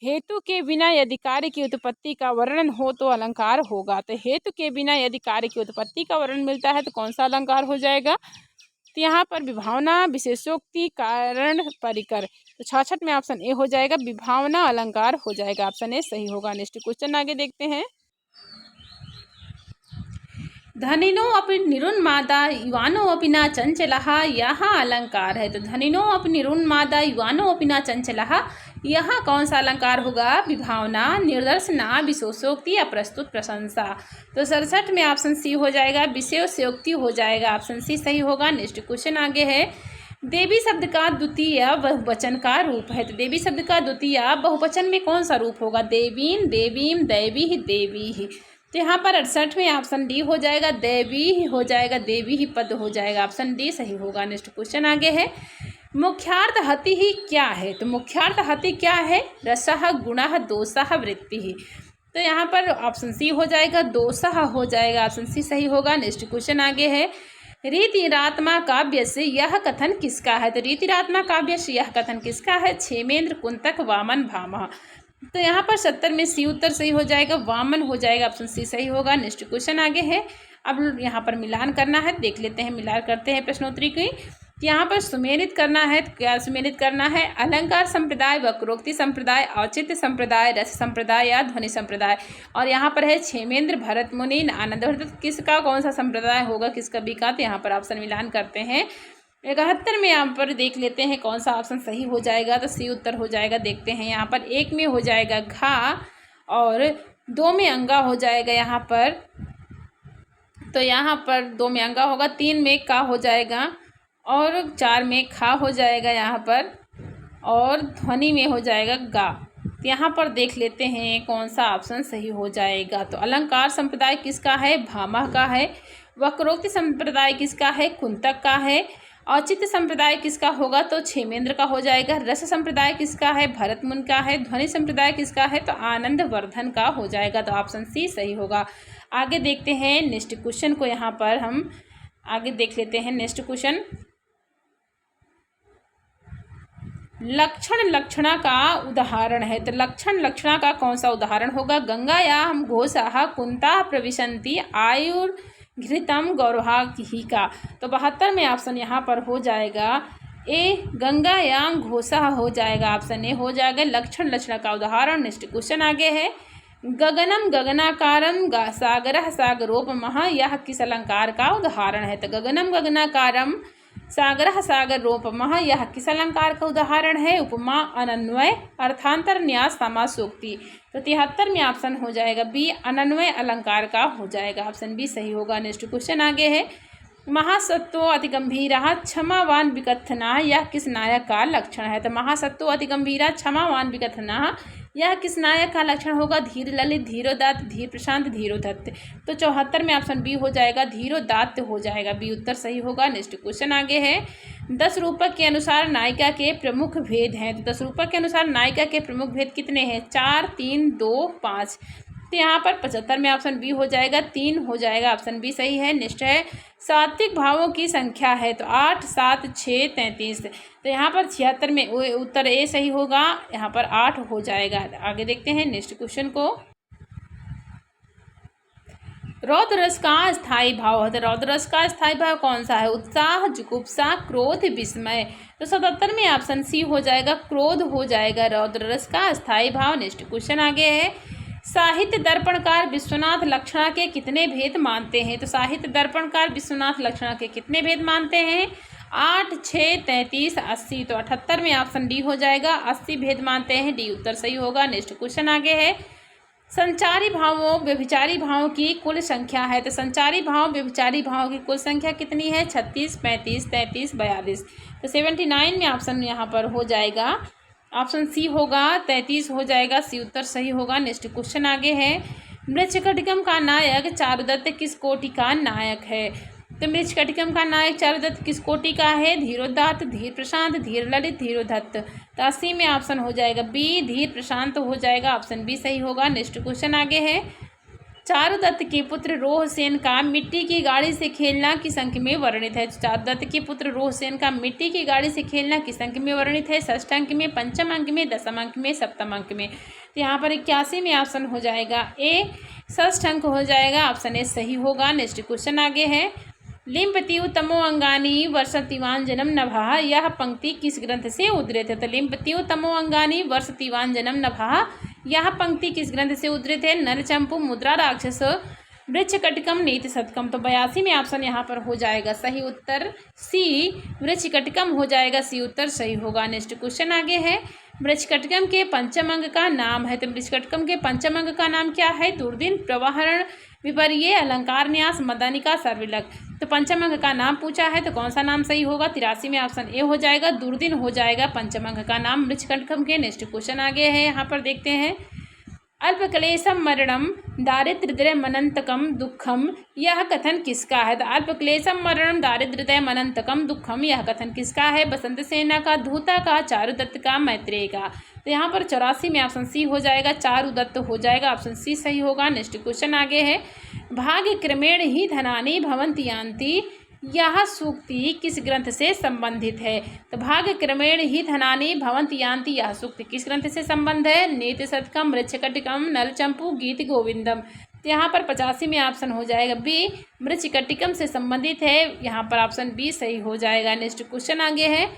हेतु के बिना यदि कार्य की उत्पत्ति का वर्णन हो तो अलंकार होगा। तो हेतु के बिना यदि कार्य की उत्पत्ति का वर्णन मिलता है तो कौन सा अलंकार हो जाएगा? तो यहाँ पर विभावना, विशेषोक्ति, कारण, परिकर। तो 66 में ऑप्शन ए हो जाएगा, विभावना अलंकार हो जाएगा। ऑप्शन ए सही होगा। नेक्स्ट क्वेश्चन आगे देखते हैं, धनिनो अपि निरुन्मादा युवानो अपि न चंचलः, यहाँ अलंकार है। तो धनिनो अपि निरुन्मादा युवानो अपि न चंचलः, यहाँ कौन सा अलंकार होगा? विभावना, निर्दर्शना, विशेषोक्ति या प्रस्तुत प्रशंसा। तो 67 में ऑप्शन सी हो जाएगा, विशेषोक्ति हो जाएगा। ऑप्शन सी सही होगा। नेक्स्ट क्वेश्चन आगे है, देवी शब्द का द्वितीय बहुवचन का रूप है। तो देवी शब्द का द्वितीय बहुवचन में कौन सा रूप होगा? देवीन, देवीम, दैवी, देवी ही। तो यहाँ पर 68 में ऑप्शन डी हो जाएगा, देवी ही हो जाएगा, देवी ही पद हो जाएगा। ऑप्शन डी सही होगा। नेक्स्ट क्वेश्चन आगे है, मुख्यार्थ हति ही क्या है? तो मुख्यार्थ हति क्या है? रसः, गुणः, दोषः, वृत्ति ही। तो यहाँ पर ऑप्शन सी हो जाएगा, दोषः हो जाएगा। ऑप्शन सी सही होगा। नेक्स्ट क्वेश्चन आगे है, रीतिरात्मा काव्य से यह कथन किसका है? तो रीतिरात्मा काव्य से यह कथन किसका है? क्षेमेंद्र, कुंतक, वामन, भामह। तो यहाँ पर 70 में सी उत्तर सही हो जाएगा, वामन हो जाएगा। ऑप्शन सी सही होगा। नेक्स्ट क्वेश्चन आगे है, अब यहाँ पर मिलान करना है, देख लेते हैं, मिलान करते हैं प्रश्नोत्तरी की। यहाँ पर सुमेलित करना है, तो क्या सुमेलित करना है? अलंकार संप्रदाय, वक्रोक्ति संप्रदाय, औचित्य संप्रदाय, रस संप्रदाय या ध्वनि संप्रदाय। और यहाँ पर है क्षेमेंद्र, भरत मुनि, आनंदवर्धन, किसका कौन सा संप्रदाय होगा, किस कवि का? तो यहाँ पर ऑप्शन मिलान करते हैं। 71 में यहाँ पर देख लेते हैं कौन सा ऑप्शन सही हो जाएगा। तो सी उत्तर हो जाएगा। देखते हैं, यहाँ पर 1 में हो जाएगा घा और 2 में अंगा हो जाएगा यहाँ पर। तो यहाँ पर 2 में अंगा होगा, 3 में का हो जाएगा और 4 में खा हो जाएगा यहाँ पर, और ध्वनि में हो जाएगा गा। तो यहाँ पर देख लेते हैं कौन सा ऑप्शन सही हो जाएगा। तो अलंकार संप्रदाय किसका है? भामह का है। वक्रोक्ति संप्रदाय किसका है? कुंतक का है। औचित्य संप्रदाय किसका होगा? तो क्षेमेंद्र का हो जाएगा। रस संप्रदाय किसका है? भरत मुनि का है। ध्वनि संप्रदाय किसका है? तो आनंदवर्धन का हो जाएगा। तो ऑप्शन सी सही होगा। आगे देखते हैं नेक्स्ट क्वेश्चन को, यहाँ पर हम आगे देख लेते हैं नेक्स्ट क्वेश्चन, लक्षण लक्षणा का उदाहरण है। तो लक्षण लक्षणा का कौन सा उदाहरण होगा? गंगायाम घोषाः कुंता प्रविशन्ति आयुर्घृतम गौरवाहिका। तो 72 में ऑप्शन यहाँ पर हो जाएगा ए, गंगायाम घोषाः हो जाएगा। ऑप्शन ए हो जाएगा, लक्षण लक्षणा का उदाहरण। नेक्स्ट क्वेश्चन आगे है, गगनम गगनाकारम सागरः सागरोपमः, यह किस अलंकार का उदाहरण है? तो गगनम गगनाकारम सागरः सागरोपमः, यह किस अलंकार का उदाहरण है? उपमा, अनन्वय, अर्थांतर, न्यास, समासोक्ति। तो 73 में ऑप्शन हो जाएगा बी, अनन्वय अलंकार का हो जाएगा। ऑप्शन बी सही होगा। नेक्स्ट क्वेश्चन आगे है, महासत्तो अतिगंभीरा क्षमावान विकथना, यह किस नायक का लक्षण है? तो महासत्तो अतिगंभीरा क्षमावान विकथना, यह किस नायक का लक्षण होगा? धीर ललित, धीरोदात्त, धीर प्रशांत, धीरोधत्त। तो 74 में ऑप्शन बी हो जाएगा, धीरोदात्त हो जाएगा। बी उत्तर सही होगा। नेक्स्ट क्वेश्चन आगे है, 10 रूपक के अनुसार नायिका के प्रमुख भेद हैं। तो 10 रूपक के अनुसार नायिका के प्रमुख भेद कितने हैं? 4, 3, 2, 5। तो यहाँ पर 75 में ऑप्शन बी हो जाएगा, 3 हो जाएगा। ऑप्शन बी सही है। नेक्स्ट है, सात्विक भावों की संख्या है। तो 8, 7, 6, 33। तो यहाँ पर 76 में उत्तर ए सही होगा। यहाँ पर 8 हो जाएगा। आगे देखते हैं नेक्स्ट क्वेश्चन को। रौद्र रस का स्थायी भाव है। तो रौद्र रस का स्थायी भाव कौन सा है? उत्साह, जुगुप्सा, क्रोध, विस्मय। तो 77 में ऑप्शन सी हो जाएगा, क्रोध हो जाएगा रौद्र रस का स्थायी भाव। नेक्स्ट क्वेश्चन आगे है, साहित्य दर्पणकार विश्वनाथ लक्षणा के कितने भेद मानते हैं? तो साहित्य दर्पणकार विश्वनाथ लक्षणा के कितने भेद मानते हैं? 8, 6, 33, 80। तो 78 में ऑप्शन डी हो जाएगा, 80 भेद मानते हैं। डी उत्तर सही होगा। नेक्स्ट क्वेश्चन आगे है, संचारी भावों व्यभिचारी भावों की कुल संख्या है। तो संचारी भाव व्यभिचारी भावों की कुल संख्या कितनी है? 36, 35, 33, 42। तो 79 में ऑप्शन यहाँ पर हो जाएगा, ऑप्शन सी होगा, 33 हो जाएगा। सी उत्तर सही होगा। नेक्स्ट क्वेश्चन आगे है, मृच्छकटिकम का नायक चारुदत्त किस कोटि का नायक है? तो मृच्छकटिकम का नायक चारुदत्त किस कोटि का है? धीरोदात्त, धीर प्रशांत, धीर ललित, धीरोधत्त। तो 80 में ऑप्शन हो जाएगा बी, धीर प्रशांत हो जाएगा। ऑप्शन बी सही होगा। नेक्स्ट क्वेश्चन आगे है, चारुदत्त के पुत्र रोहसेन का मिट्टी की गाड़ी से खेलना किस अंक में वर्णित है? चारुदत्त के पुत्र रोहसेन का मिट्टी की गाड़ी से खेलना किस अंक में वर्णित है? षष्ठ अंक में, पंचम अंक में, दसम अंक में, सप्तम अंक में। तो यहाँ पर 81 में ऑप्शन हो जाएगा ए, षष्ठ अंक हो जाएगा। ऑप्शन ए सही होगा। नेक्स्ट क्वेश्चन आगे है, लिम्पतियु तमो अंगानी वर्षतिवान जन्म नभः, यह पंक्ति किस ग्रंथ से उद्धृत है? तो लिम्पतियु तमो अंगानी वर्षतिवान जन्म नभः, यह पंक्ति किस ग्रंथ से उद्धृत है? नरचंपू, मुद्रा राक्षस, वृक्षकटिकम, नीति शतकम। तो 82 में ऑप्शन यहाँ पर हो जाएगा सही उत्तर सी, वृक्षकटिकम हो जाएगा। सी उत्तर सही होगा। नेक्स्ट क्वेश्चन आगे है, वृक्षकटिकम के पंचम अंग का नाम है। तो वृक्षकटिकम के पंचम अंग का नाम क्या है? दुर्दिन, प्रवाहरण, विपर्य, अलंकार, न्यास, मदानिका, सर्विलक। तो पंचम अंग का नाम पूछा है, तो कौन सा नाम सही होगा? 83 में ऑप्शन ए हो जाएगा, दुर्दिन हो जाएगा पंचम अंग का नाम वृक्षकटिकम के। नेक्स्ट क्वेश्चन आगे है, यहाँ पर देखते हैं, अल्पक्लेशम मरणम दारिद्र्यम अनंतकम दुखम, यह कथन किसका है? तो अल्पक्लेशम मरणम दारिद्र्यम अनंतकम दुखम, यह कथन किसका है? बसंत सेना का, धूता का, चारुदत्त का, मैत्रेय का। तो यहाँ पर 84 में ऑप्शन सी हो जाएगा, चारुदत्त हो जाएगा। ऑप्शन सी सही होगा। नेक्स्ट क्वेश्चन आगे है, भाग्य क्रमेण ही धनानि भवन्ति यान्ति, यह सूक्ति किस ग्रंथ से संबंधित है? तो भाग्य क्रमेण ही धनानि भवन्ति यान्ति, यह सूक्ति किस ग्रंथ से संबंध है? नीति शतकम, वृक्षकटिकम, नलचंपू, गीत गोविंदम। तो यहाँ पर 85 में ऑप्शन हो जाएगा बी, वृक्षकटिकम से संबंधित है। यहाँ पर ऑप्शन बी सही हो जाएगा। नेक्स्ट क्वेश्चन आगे है,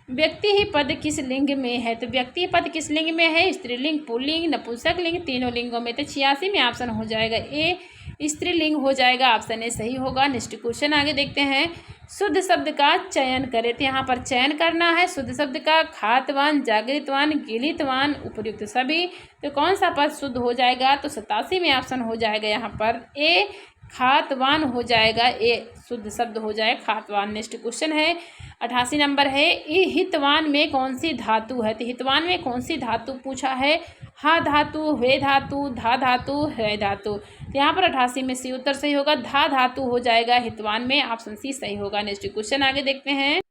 व्यक्ति ही पद किस लिंग में है? तो व्यक्ति पद किस लिंग में है? स्त्रीलिंग, पुल्लिंग, नपुंसक लिंग, तीनों लिंगों में। तो 86 में ऑप्शन हो जाएगा ए, स्त्रीलिंग हो जाएगा। ऑप्शन ए सही होगा। नेक्स्ट क्वेश्चन आगे देखते हैं, शुद्ध शब्द का चयन करें। तो यहाँ पर चयन करना है शुद्ध शब्द का, खातवान, जागृतवान, गिलितवान, उपयुक्त सभी। तो कौन सा पद शुद्ध हो जाएगा? तो 87 में ऑप्शन हो जाएगा यहाँ पर ए, खातवान हो जाएगा। ए शुद्ध शब्द हो जाए खातवान। नेक्स्ट क्वेश्चन है, 88 नंबर है, हितवान में कौन सी धातु है? तो हितवान में कौन सी धातु पूछा है? हा धातु, वे धातु, धा धातु, है धातु। तो यहाँ पर 88 में सी उत्तर सही होगा, धा धातु हो जाएगा हितवान में। ऑप्शन सी सही होगा। नेक्स्ट क्वेश्चन आगे देखते हैं,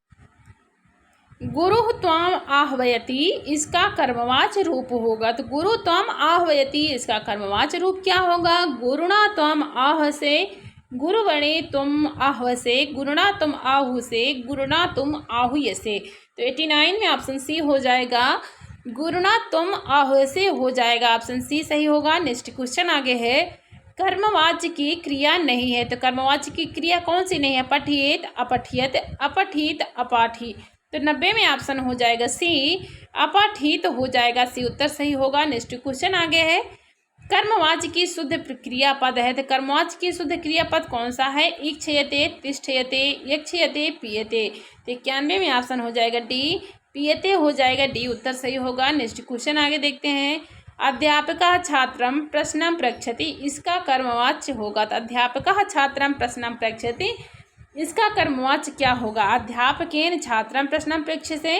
गुरु त्वाम आह्वयति, इसका कर्मवाच रूप होगा। तो गुरु त्वाम आह्वयति, इसका कर्मवाच रूप क्या होगा? गुरुणा त्वाम आह से, गुरुवणे तुम आह्व से, गुरुणा तुम आहु से, गुरुणा तुम आहूय से। तो 89 में ऑप्शन सी हो जाएगा, गुरुणा तुम आहु से हो जाएगा। ऑप्शन सी सही होगा। नेक्स्ट क्वेश्चन आगे है, कर्मवाच्य की क्रिया नहीं है। तो कर्मवाच्य की क्रिया कौन सी नहीं है? पठित, अपठियत, अपठित, अपाठी। तो 90 में ऑप्शन हो जाएगा सी, अपठित हो जाएगा। सी उत्तर सही होगा। नेक्स्ट क्वेश्चन आगे है, कर्मवाची की शुद्ध क्रियापद है, तो कर्मवाची की शुद्ध क्रियापद कौन सा है? इक्षयते, तिष्ठयते, यक्षयते, पीयते। तो 91 में ऑप्शन हो जाएगा डी, पीयते हो जाएगा डी, उत्तर सही होगा। नेक्स्ट क्वेश्चन आगे देखते हैं। अध्यापकः छात्रं प्रश्नं पृच्छति, इसका कर्मवाच्य होगा। तो अध्यापकः छात्रं प्रश्नं पृच्छति, इसका कर्मवाच्य क्या होगा? अध्यापकेन छात्रं प्रश्नं पृच्छते,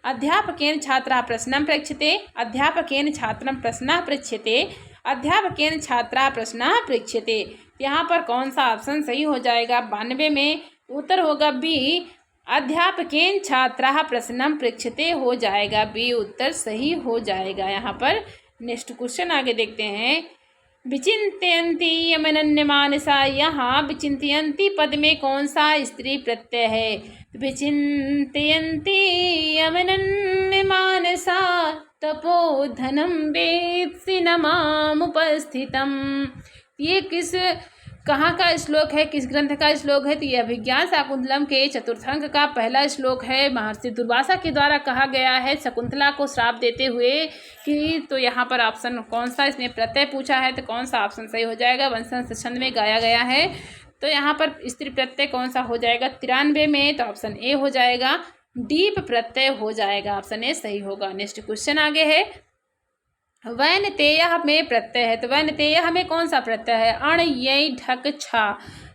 अध्यापकेन छात्रः प्रश्नं पृच्छते, अध्यापकेन छात्रं प्रश्नः पृच्छते, अध्यापकेन छात्रः प्रश्नः पृच्छते। यहाँ पर कौन सा ऑप्शन सही हो जाएगा? 92 में उत्तर होगा बी, अध्यापकेन छात्रः प्रश्नं पृच्छते हो जाएगा। बी उत्तर सही हो जाएगा यहाँ पर। नेक्स्ट क्वेश्चन आगे देखते हैं। विचिन्तयन्ति यमनन्यमानसा, यहाँ विचिन्तयन्ति पद में कौन सा स्त्री प्रत्यय है? विचिन्तयन्ति यमनन्यमानसा तपोधनं वेत्सि न मामुपस्थितम्। ये कहाँ का श्लोक है, किस ग्रंथ का श्लोक है? तो यह अभिज्ञान शाकुंतलम के चतुर्थंक का पहला श्लोक है। महर्षि दुर्वासा के द्वारा कहा गया है शकुंतला को श्राप देते हुए कि, तो यहाँ पर ऑप्शन कौन सा, इसमें प्रत्यय पूछा है, तो कौन सा ऑप्शन सही हो जाएगा? वंशज छंद में गाया गया है, तो यहाँ पर स्त्री प्रत्यय कौन सा हो जाएगा? 93 में, तो ऑप्शन ए हो जाएगा, डीप प्रत्यय हो जाएगा, ऑप्शन ए सही होगा। नेक्स्ट क्वेश्चन आगे है। वैनतेय में प्रत्यय है, तो वैनतेय में कौन सा प्रत्यय है? अण, यय, ढक, छा।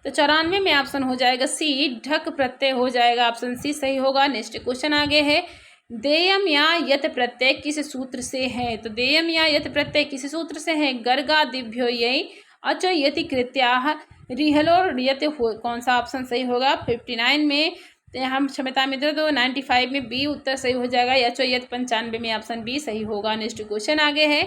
तो 94 में ऑप्शन हो जाएगा सी, ढक प्रत्यय हो जाएगा, ऑप्शन सी सही होगा। नेक्स्ट क्वेश्चन आगे है। देयम या यत प्रत्यय किस सूत्र से है? तो देयम या यत प्रत्यय किस सूत्र से है? गर्गा दिभ्यो यय अचो यति कृत्याः रिहलोर यत हो, कौन सा ऑप्शन सही होगा? 59 में, हम क्षमता मित्र, तो 95 में बी उत्तर सही हो जाएगा। यचोयत 95 में ऑप्शन बी सही होगा। नेक्स्ट क्वेश्चन आगे है।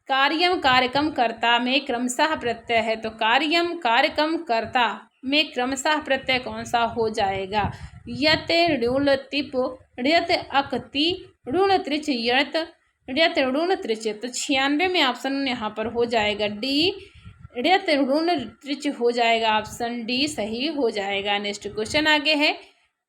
कार्यम कार्यकम कर्ता में क्रमशः प्रत्यय है, तो कार्यम कार्यकम कर्ता में क्रमशः प्रत्यय कौन सा हो जाएगा? यत ऋण तिप ऋत अकति ऋण त्रिच यत ऋत ऋण त्रिच। तो 96 में ऑप्शन यहाँ पर हो जाएगा डी, ऋत ऋण त्रिच हो जाएगा, ऑप्शन डी सही हो जाएगा। नेक्स्ट क्वेश्चन आगे है।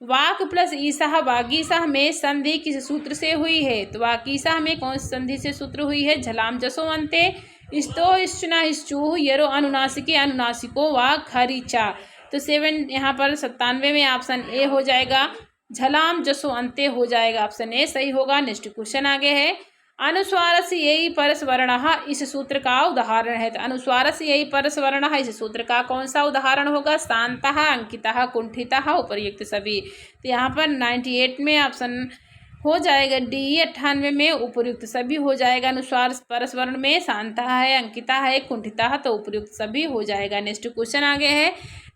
वाक प्लस ईसाह वागीसाह में संधि किस सूत्र से हुई है? तो वागीसाह में कौन संधि से सूत्र हुई है? झलाम जसो अंते स्तो इश्चना इश्चू यरो अनुनासिके अनुनासिको वा खरीचा। तो 7 यहाँ पर 97 में ऑप्शन ए हो जाएगा, झलाम जसो अंते हो जाएगा, ऑप्शन ए सही होगा। नेक्स्ट क्वेश्चन आगे है। अनुस्वारस्य यही परस्वर्णः इस सूत्र का उदाहरण है, तो अनुस्वारस्य यही परस्वर्णः इस सूत्र का कौन सा उदाहरण होगा? शांतः, अंकितः, कुंठितः, उपर्युक्त सभी। तो यहाँ पर 98 में ऑप्शन हो जाएगा डी, 98 में उपर्युक्त सभी हो जाएगा। अनुस्वार परस्वर्ण में शांतः है, अंकिता है, कुंठिता है, तो उपर्युक्त सभी हो जाएगा। नेक्स्ट क्वेश्चन आगे है।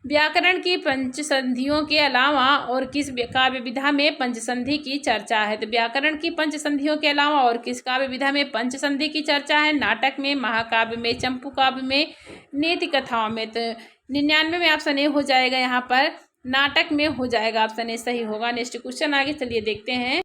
व्याकरण की पंचसंधियों के अलावा और किस काव्य विधा में पंचसंधि की चर्चा है? तो व्याकरण की पंचसंधियों के अलावा और किस काव्य विधा में पंचसंधि की चर्चा है? नाटक में, महाकाव्य में, चंपू काव्य में, नीति कथाओं में। तो 99 में ऑप्शन ए हो जाएगा, यहाँ पर नाटक में हो जाएगा, ऑप्शन ए सही होगा। नेक्स्ट क्वेश्चन आगे चलिए देखते हैं।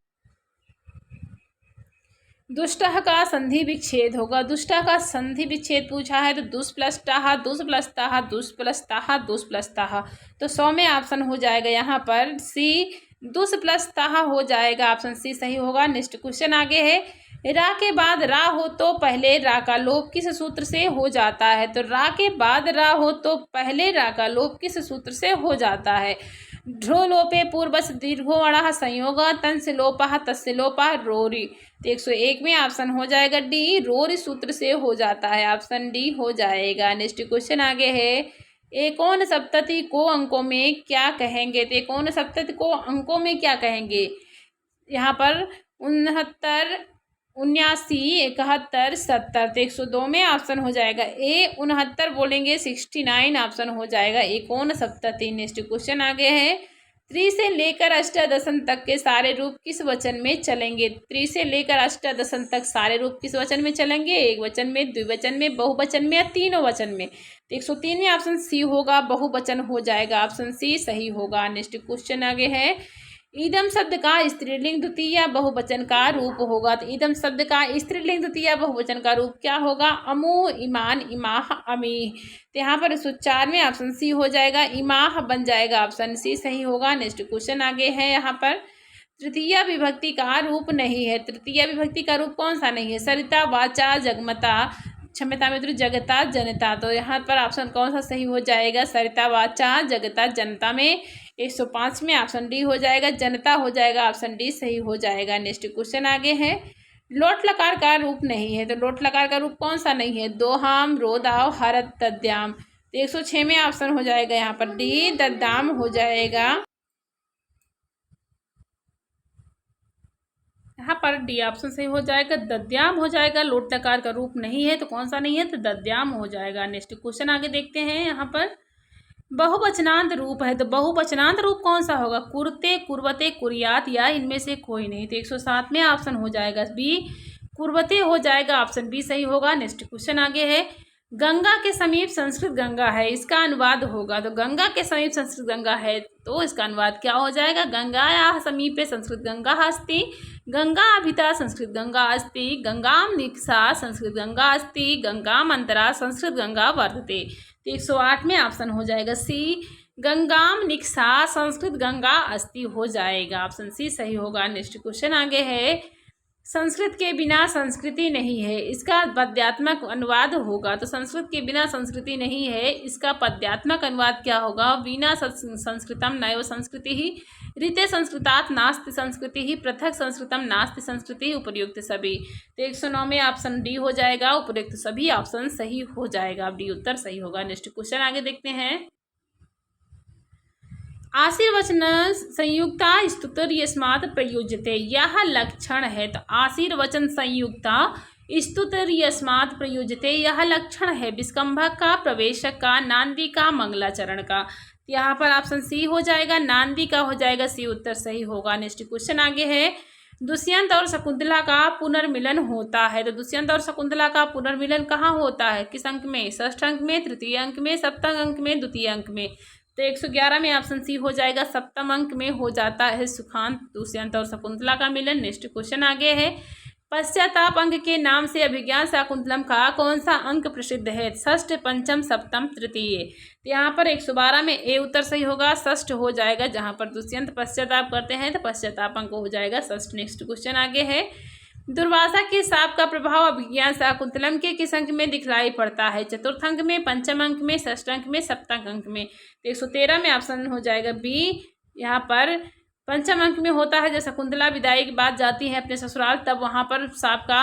दुष्टः का संधि विच्छेद होगा। दुष्टः का संधि विच्छेद पूछा है, तो दुष्प्लष्टः, दुष्प्लस्तः, दुष्प्लस्तः, दुष्प्लस्तः। तो 100 में ऑप्शन हो जाएगा यहाँ पर सी, दुष्प्लस्तः हो जाएगा, ऑप्शन सी सही होगा। नेक्स्ट क्वेश्चन आगे है। रा के बाद रा हो तो पहले रा का लोप किस सूत्र से हो जाता है? तो रा के बाद रा हो तो पहले रा का लोप किस सूत्र से हो जाता है? ढ्रो लोपे पूर्वस दीर्घोणः संयोग तस्य लोपः तस्य लोपः रोरी। तो 101 में ऑप्शन हो जाएगा डी, रोरी सूत्र से हो जाता है, ऑप्शन डी हो जाएगा। नेक्स्ट क्वेश्चन आगे है। एकोन सप्तति को अंकों में क्या कहेंगे? तो एकोन सप्तति को अंकों में क्या कहेंगे? यहाँ पर 69, 79, 71, 70। तो 102 में ऑप्शन हो जाएगा ए, 69 बोलेंगे, 69 ऑप्शन हो जाएगा एकोन सप्तति। नेक्स्ट क्वेश्चन आगे है। 3 से लेकर अष्टादशन तक के सारे रूप किस वचन में चलेंगे? 3 से लेकर अष्टादशन तक सारे रूप किस वचन में चलेंगे? एक वचन में, द्विवचन में, बहुवचन में या तीनों वचन में? तो 103 में ऑप्शन सी होगा, बहुवचन हो जाएगा, ऑप्शन सी सही होगा। नेक्स्ट क्वेश्चन आगे है। ईदम शब्द का स्त्रीलिंग द्वितीय बहुवचन का रूप होगा। तो ईदम शब्द का स्त्रीलिंग द्वितीय बहुवचन का रूप क्या होगा? अमु, ईमान, इमाह, अमी। तो यहाँ पर 104 में ऑप्शन सी हो जाएगा, इमाह बन जाएगा, ऑप्शन सी सही होगा। नेक्स्ट क्वेश्चन आगे है। यहाँ पर तृतीय विभक्ति का रूप नहीं है। तृतीय विभक्ति का रूप कौन सा नहीं है? सरिता, वाचा, जगमता, क्षमता में जगता जनता, तो यहाँ पर ऑप्शन कौन सा सही हो जाएगा? सरिता वाचा जगता जनता में 105 में ऑप्शन डी हो जाएगा, जनता हो जाएगा, ऑप्शन डी सही हो जाएगा। नेक्स्ट क्वेश्चन आगे है, लोट लकार का रूप नहीं है, तो लोट लकार का रूप कौन सा नहीं है? दोहाम, रोदाव, हरत, तद्याम, तो 106 में ऑप्शन हो जाएगा यहाँ पर डी दद्याम हो जाएगा। यहाँ पर डी ऑप्शन सही हो जाएगा, दद्याम हो जाएगा। लोट लकार का रूप नहीं है तो कौन सा नहीं है? तो दद्याम हो जाएगा। नेक्स्ट क्वेश्चन आगे देखते हैं। यहाँ पर बहुवचनांत रूप है, तो बहुवचनांत रूप कौन सा होगा? कुरते, कुर्वते, कुरियात या इनमें से कोई नहीं, तो 107 में ऑप्शन हो जाएगा बी कुर्वते हो जाएगा, ऑप्शन बी सही होगा। नेक्स्ट क्वेश्चन आगे है, गंगा के समीप संस्कृत गंगा है, इसका अनुवाद होगा, तो गंगा के समीप संस्कृत गंगा है तो इसका अनुवाद क्या हो जाएगा? गंगायाः समीपे संस्कृत गंगा अस्ति, गंगाभिता संस्कृत गंगा अस्ति, गंगाम निकषा संस्कृत गंगा अस्ति, गंगाम अंतरा संस्कृत गंगा वर्तते, तो 108 में ऑप्शन हो जाएगा सी गंगाम निकषा संस्कृत गंगा अस्ति हो जाएगा, ऑप्शन सी सही होगा। नेक्स्ट क्वेश्चन आगे है, संस्कृत के बिना संस्कृति नहीं है, इसका पद्यात्मक अनुवाद होगा, तो संस्कृत के बिना संस्कृति नहीं है, इसका पद्यात्मक अनुवाद क्या होगा? बिना संस्कृतम नैव संस्कृति ही, रीते संस्कृतात् नास्ति संस्कृति ही, पृथक संस्कृतम नास्ति संस्कृति, उपर्युक्त सभी, तो 109 में ऑप्शन डी हो जाएगा, उपर्युक्त सभी ऑप्शन सही हो जाएगा, डी उत्तर सही होगा। नेक्स्ट क्वेश्चन आगे देखते हैं, आशीर्वचन संयुक्ता स्तुतिर यस्मात् प्रयुज्यते, यह लक्षण है, तो आशीर्वचन संयुक्ता स्तुतिर यस्मात् प्रयुज्यते यह लक्षण है विस्कंभक का, प्रवेशक का, नांदी का, मंगलाचरण का, यहाँ पर ऑप्शन सी हो जाएगा, नांदी का हो जाएगा, सी उत्तर सही होगा। नेक्स्ट क्वेश्चन आगे है, दुष्यंत और शकुंतला का पुनर्मिलन होता है, तो दुष्यंत और शकुंतला का पुनर्मिलन कहाँ होता है? किस अंक में? षष्ठ अंक में, तृतीय अंक में, सप्तम अंक में, द्वितीय अंक में, तो 111 में ऑप्शन सी हो जाएगा, सप्तम अंक में हो जाता है सुखांत दुष्यंत और शकुंतला का मिलन। नेक्स्ट क्वेश्चन आगे है, पश्चाताप अंक के नाम से अभिज्ञान शाकुंतलम का कौन सा अंक प्रसिद्ध है? षष्ठ, पंचम, सप्तम, तृतीय, तो यहाँ पर 112 में ए उत्तर सही होगा, षष्ठ हो जाएगा, जहाँ पर दुष्यंत पश्चाताप करते हैं तो पश्चाताप अंक हो जाएगा षष्ठ। नेक्स्ट क्वेश्चन आगे है, दुर्वासा के साप का प्रभाव अभिज्ञान शाकुंतलम के किस अंक में दिखलाई पड़ता है? चतुर्थ अंक में, पंचम अंक में, षष्ठ अंक में, सप्तम अंक में, तो 113 में ऑप्शन हो जाएगा बी, यहाँ पर पंचम अंक में होता है। जब शकुंतला विदाई के बाद जाती है अपने ससुराल, तब वहाँ पर सांप का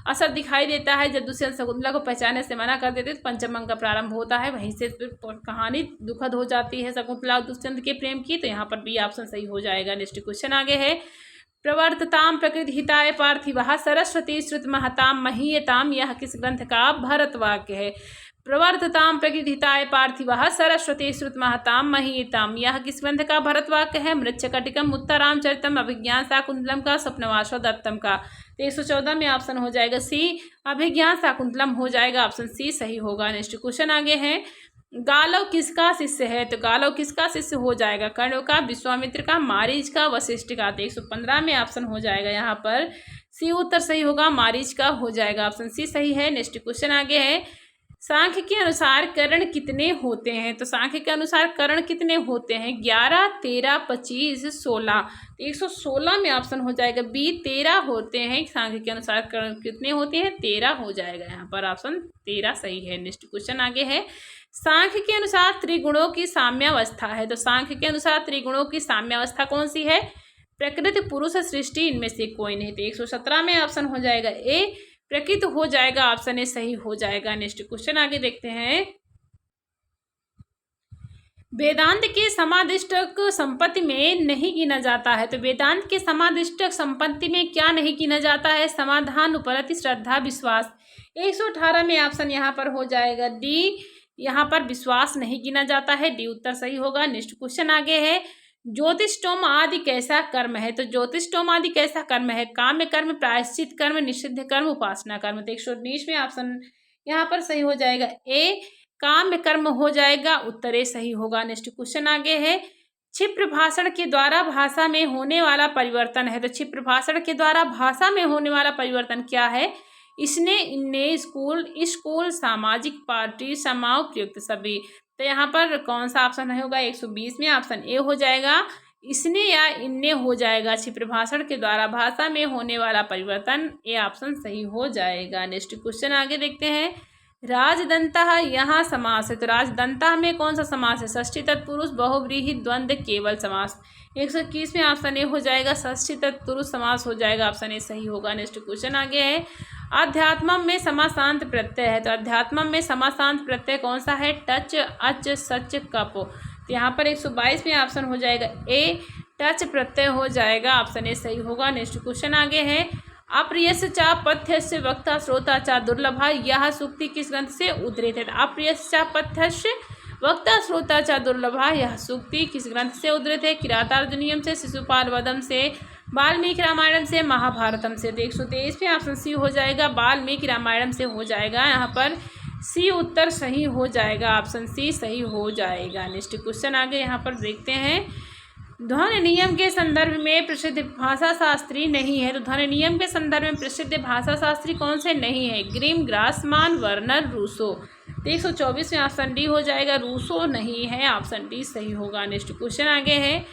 असर दिखाई देता है, जब दुष्यंत शकुंतला को पहचानने से मना कर देते तो पंचम अंक का प्रारंभ होता है, वहीं से कहानी दुखद हो जाती है शकुंतला और दुष्यंत के प्रेम की, तो यहाँ पर बी ऑप्शन सही हो जाएगा। नेक्स्ट क्वेश्चन आगे है, प्रवर्तताम प्रकृति हिताय पार्थिवः सरस्वती श्रुत महताम महीयताम, यह किस ग्रंथ का भरत वाक्य है? प्रवर्तताम प्रकृति हिताय पार्थिवः सरस्वती श्रुत महताम महीयताम, यह किस ग्रंथ का भरत वाक्य है? मृच्छकटिकम, उत्तरामचरितम, अभिज्ञान शाकुंतलम का, स्वप्नवासो दत्तम का, तो 114 में ऑप्शन हो जाएगा सी अभिज्ञान शाकुंतलम हो जाएगा, ऑप्शन सी सही होगा। नेक्स्ट क्वेश्चन आगे है, गालव किसका शिष्य है? तो गालव किसका शिष्य हो जाएगा? कर्ण का, विश्वामित्र का, मारीच का, वशिष्ठ का, तो 115 में ऑप्शन हो जाएगा, यहाँ पर सी उत्तर सही होगा, मारीच का हो जाएगा, ऑप्शन सी सही है। नेक्स्ट क्वेश्चन आगे है, सांख्य के अनुसार कर्ण कितने होते हैं? तो सांख्य के अनुसार कर्ण कितने होते हैं? 11, 13, 25, 16, तो 116 में ऑप्शन हो जाएगा बी 13 होते हैं। सांख्य के अनुसार कर्ण कितने होते हैं? 13 हो जाएगा, यहाँ पर ऑप्शन 13 सही है। नेक्स्ट क्वेश्चन आगे है, सांख्य के अनुसार त्रिगुणों की साम्यावस्था है, तो सांख्य के अनुसार त्रिगुणों की साम्यावस्था कौन सी है? प्रकृति, पुरुष, सृष्टि, इनमें से कोई नहीं, तो 117 में ऑप्शन हो जाएगा ए प्रकृति हो जाएगा, ऑप्शन ए सही हो जाएगा। नेक्स्ट क्वेश्चन आगे देखते हैं, वेदांत के समादिष्टक संपत्ति में नहीं गिना जाता है, तो वेदांत के समादिष्टक संपत्ति में क्या नहीं गिना जाता है? समाधान, उपरति, श्रद्धा, विश्वास, 118 में ऑप्शन यहाँ पर हो जाएगा डी, यहाँ पर विश्वास नहीं गिना जाता है, डी उत्तर सही होगा। नेक्स्ट क्वेश्चन आगे है, ज्योतिषोम आदि कैसा कर्म है? तो ज्योतिषोम आदि कैसा कर्म है? काम्य कर्म, प्रायश्चित कर्म, निषिद्ध कर्म, उपासना कर्म, तो 119 में ऑप्शन यहाँ पर सही हो जाएगा ए काम्य कर्म हो जाएगा, उत्तर ए सही होगा। नेक्स्ट क्वेश्चन आगे है, क्षिप्र भाषण के द्वारा भाषा में होने वाला परिवर्तन है, तो क्षिप्र भाषण के द्वारा भाषा में होने वाला परिवर्तन क्या है? इसने, इनने, स्कूल, स्कूल, सामाजिक, पार्टी, समाव, प्रयुक्त, सभी, तो यहाँ पर कौन सा ऑप्शन होगा? 120 में ऑप्शन ए हो जाएगा, इसने या इनने हो जाएगा। क्षिप्र भाषण के द्वारा भाषा में होने वाला परिवर्तन, ए ऑप्शन सही हो जाएगा। नेक्स्ट क्वेश्चन आगे देखते हैं, राजदंतः यहाँ समास है, तो राजदंतः में कौन सा समास है? षष्ठी तत्पुरुष बहुव्रीहि द्वंद्व केवल समास। 121 में ऑप्शन ए हो जाएगा, षष्ठी तत्पुरुष समास हो जाएगा, ऑप्शन ए सही होगा। नेक्स्ट क्वेश्चन आगे है, अध्यात्मम में समासांत प्रत्यय है, तो अध्यात्मम में समासांत प्रत्यय कौन सा है? टच, अच, सच, कप। तो यहाँ पर 122 में ऑप्शन हो जाएगा ए, टच प्रत्यय हो जाएगा, ऑप्शन ए सही होगा। नेक्स्ट क्वेश्चन आगे है, अप्रियस्य चा पथ्यस्य वक्ता श्रोता चा दुर्लभा, यह सूक्ति किस ग्रंथ से उद्धृत है? अप्रियस्य चा पथ्यस्य वक्ता श्रोता चा दुर्लभा, यह सूक्ति किस ग्रंथ से उद्धृत है? किरातार्जुनीयम से, शिशुपाल वधम से, वाल्मीकि रामायणम से, महाभारतम से। तो 123 में ऑप्शन सी हो जाएगा, वाल्मीकि रामायणम से हो जाएगा, यहाँ पर सी उत्तर सही हो जाएगा, ऑप्शन सी सही हो जाएगा। नेक्स्ट क्वेश्चन आगे यहाँ पर देखते हैं, ध्वनि नियम के संदर्भ में प्रसिद्ध भाषा शास्त्री नहीं है, तो ध्वनि नियम के संदर्भ में प्रसिद्ध भाषा शास्त्री कौन से नहीं है? Grimm, Grassmann, Verner, Rousseau. तो 124 में ऑप्शन डी हो जाएगा, रूसो नहीं है, ऑप्शन डी सही होगा। नेक्स्ट क्वेश्चन आगे है,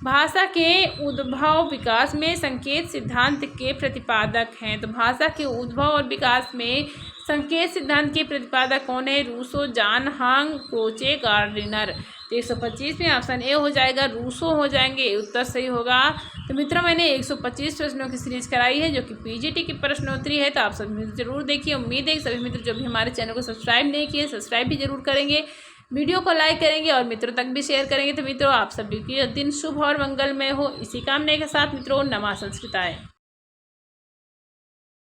भाषा के उद्भव विकास में संकेत सिद्धांत के प्रतिपादक हैं, तो भाषा के उद्भव और विकास में संकेत सिद्धांत के प्रतिपादक कौन है? रूसो, जॉन हांग, क्रोचे, गार्डिनर। तो 125 में ऑप्शन ए हो जाएगा, रूसो हो जाएंगे, उत्तर सही होगा। तो मित्रों, मैंने 125 प्रश्नों की सीरीज कराई है जो कि पीजीटी की प्रश्नोत्तरी है, तो आप सभी जरूर देखिए। उम्मीद है कि सभी मित्र जो भी हमारे चैनल को सब्सक्राइब नहीं किए, सब्सक्राइब भी जरूर करेंगे, वीडियो को लाइक करेंगे और मित्रों तक भी शेयर करेंगे। तो मित्रों, आप सभी की दिन शुभ और मंगलमय हो, इसी कामना के साथ मित्रों, नमः संस्कृताय।